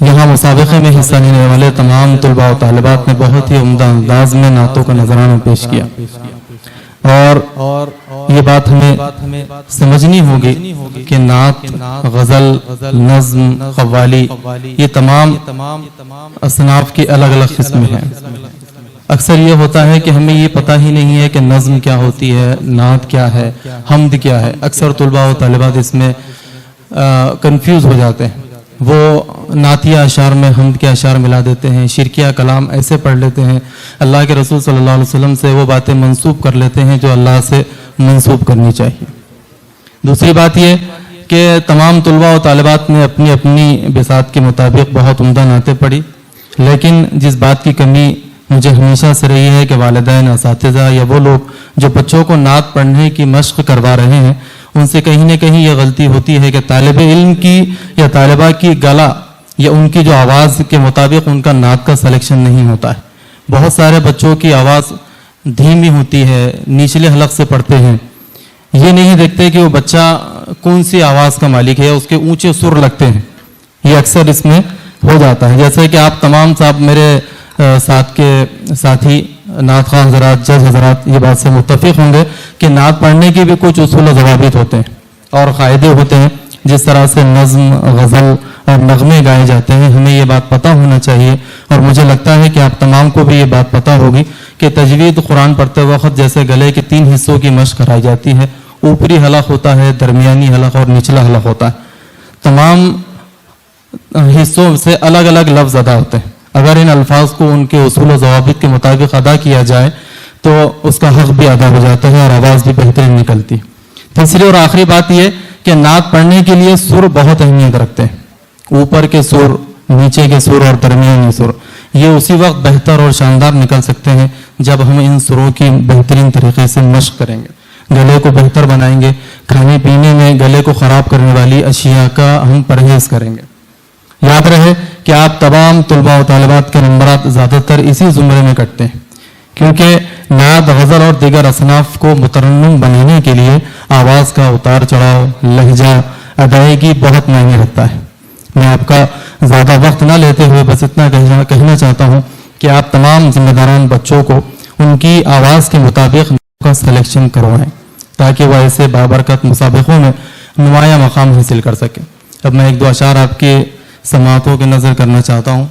یہاں مسابقے میں حصہ لینے والے تمام طلباء و طالبات نے بہت ہی عمدہ انداز میں نعتوں کا نذرانہ پیش کیا, اور یہ بات ہمیں سمجھنی ہوگی کہ نعت, غزل, نظم, قوالی یہ تمام اصناف کی الگ الگ قسمیں ہیں. اکثر یہ ہوتا ہے کہ ہمیں یہ پتہ ہی نہیں ہے کہ نظم کیا ہوتی ہے, نعت کیا ہے, حمد کیا ہے. اکثر طلباء و طالبات اس میں کنفیوز ہو جاتے ہیں. وہ نعتیہ اشعار میں حمد کے اشعار ملا دیتے ہیں, شرکیہ کلام ایسے پڑھ لیتے ہیں, اللہ کے رسول صلی اللہ علیہ وسلم سے وہ باتیں منسوب کر لیتے ہیں جو اللہ سے منسوب کرنی چاہیے. دوسری بات یہ کہ تمام طلباء و طالبات نے اپنی اپنی بساط کے مطابق بہت عمدہ نعتیں پڑھی, لیکن جس بات کی کمی مجھے ہمیشہ سے رہی ہے کہ والدین, اساتذہ یا وہ لوگ جو بچوں کو نعت پڑھنے کی مشق کروا رہے ہیں, ان سے کہیں نہ کہیں یہ غلطی ہوتی ہے کہ طالب علم کی یا طالبہ کی گلا یا ان کی جو آواز کے مطابق ان کا نعت کا سلیکشن نہیں ہوتا ہے. بہت سارے بچوں کی آواز دھیمی ہوتی ہے, نچلے حلق سے پڑھتے ہیں, یہ نہیں دیکھتے کہ وہ بچہ کون سی آواز کا مالک ہے, اس کے اونچے سر لگتے ہیں. یہ اکثر اس میں ہو جاتا ہے. جیسے کہ آپ تمام صاحب میرے ساتھ کے ساتھی نعت خواہ حضرات, جج حضرات یہ بات سے متفق ہوں گے کہ نعت پڑھنے کے بھی کچھ اصول و ضوابط ہوتے ہیں اور قاعدے ہوتے ہیں. جس طرح سے نظم, غزل اور نغمے گائے جاتے ہیں, ہمیں یہ بات پتہ ہونا چاہیے. اور مجھے لگتا ہے کہ آپ تمام کو بھی یہ بات پتہ ہوگی کہ تجوید قرآن پڑھتے وقت جیسے گلے کے 3 حصوں کی مشق کرائی جاتی ہے, اوپری حلق ہوتا ہے, درمیانی حلق اور نچلا حلق ہوتا ہے. تمام حصوں سے الگ الگ لفظ ادا ہوتے ہیں. اگر ان الفاظ کو ان کے اصول و ضوابط کے مطابق ادا کیا جائے تو اس کا حق بھی ادا ہو جاتا ہے اور آواز بھی بہترین نکلتی. تیسری اور آخری بات یہ کہ نعت پڑھنے کے لیے سر بہت اہمیت رکھتے ہیں. اوپر کے سر, نیچے کے سر اور درمیانی سر, یہ اسی وقت بہتر اور شاندار نکل سکتے ہیں جب ہم ان سروں کی بہترین طریقے سے مشق کریں گے, گلے کو بہتر بنائیں گے. کھانے پینے میں گلے کو خراب کرنے والی اشیاء کا ہم پرہیز کریں گے. یاد رہے کہ آپ تمام طلباء و طالبات کے نمبرات زیادہ تر اسی زمرے میں کٹتے ہیں, کیونکہ نعت, غزل اور دیگر اصناف کو مترنم بنانے کے لیے آواز کا اتار چڑھاؤ, لہجہ, ادائیگی بہت معنی رکھتا ہے. میں آپ کا زیادہ وقت نہ لیتے ہوئے بس اتنا کہنا چاہتا ہوں کہ آپ تمام ذمہ داران بچوں کو ان کی آواز کے مطابق کا سلیکشن کروائیں تاکہ وہ ایسے بابرکت مسابقوں میں نمایاں مقام حاصل کر سکیں. اب میں 1-2 اشعار آپ کے سماعتوں کی نظر کرنا چاہتا ہوں.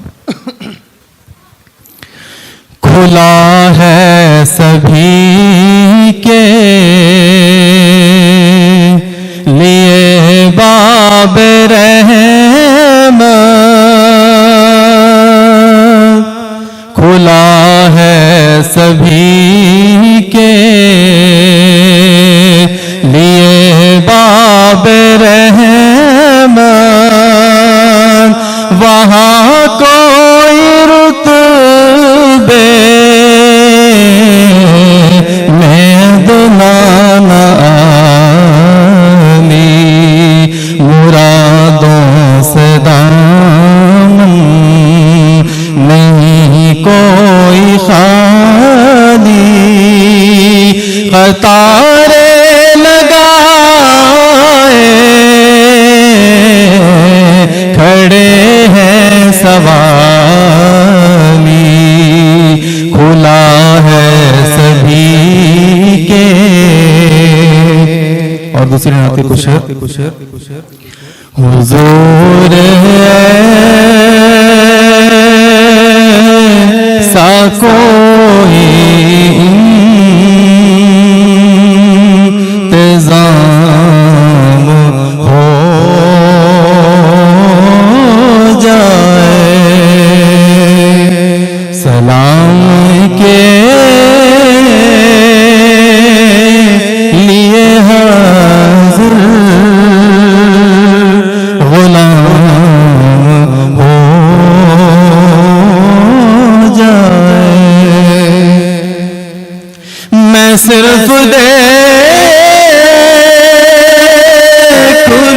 کھلا ہے سبھی کے لیے باب رحمت، کھلا ہے سبھی کے لیے باب رحمت، وہاں کوئی رتبے میں ادنا نہ آنی، مرادوں سے دامن نہیں کوئی خالی، قطارے لگائے کھڑے ہیں سوالی، کھلا ہے سبھی کے. اور دوسری نعت کچھ حضور ایسا کوئی انتظام ہو جائے، سلام کے لیے حاضر غلام ہو جائے. میں صرف دیکھ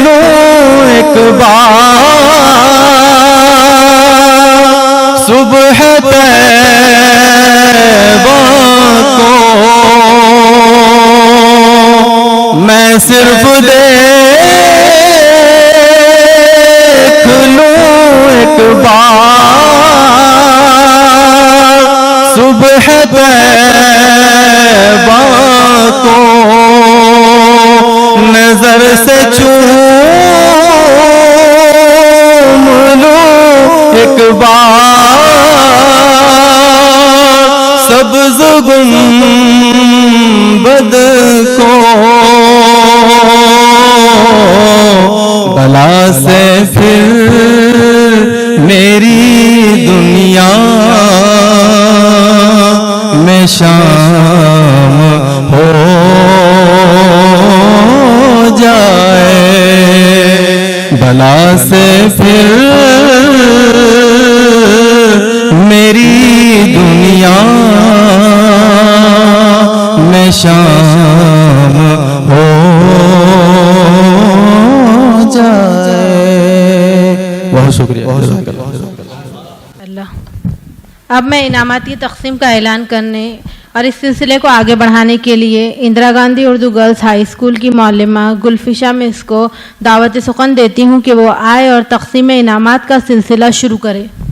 لوں ایک بار صبح طیبہ کو، میں صرف دیکھ لوں ایک بار صبح طیبہ کو، نظر سے چوم لوں ایک بار سبز گنبد کو، بلا سے پھر میری دنیا میں شام ہو جائے، بلا سے پھر میری دنیا میں شام ہو جائے. بہت شکریہ. اللہ. اب میں انعامات کی تقسیم کا اعلان کرنے اور اس سلسلے کو آگے بڑھانے کے لیے Indira Gandhi Urdu girls high school کی معلمہ گلفشا مس کو دعوت سخن دیتی ہوں کہ وہ آئے اور تقسیم انعامات کا سلسلہ شروع کرے.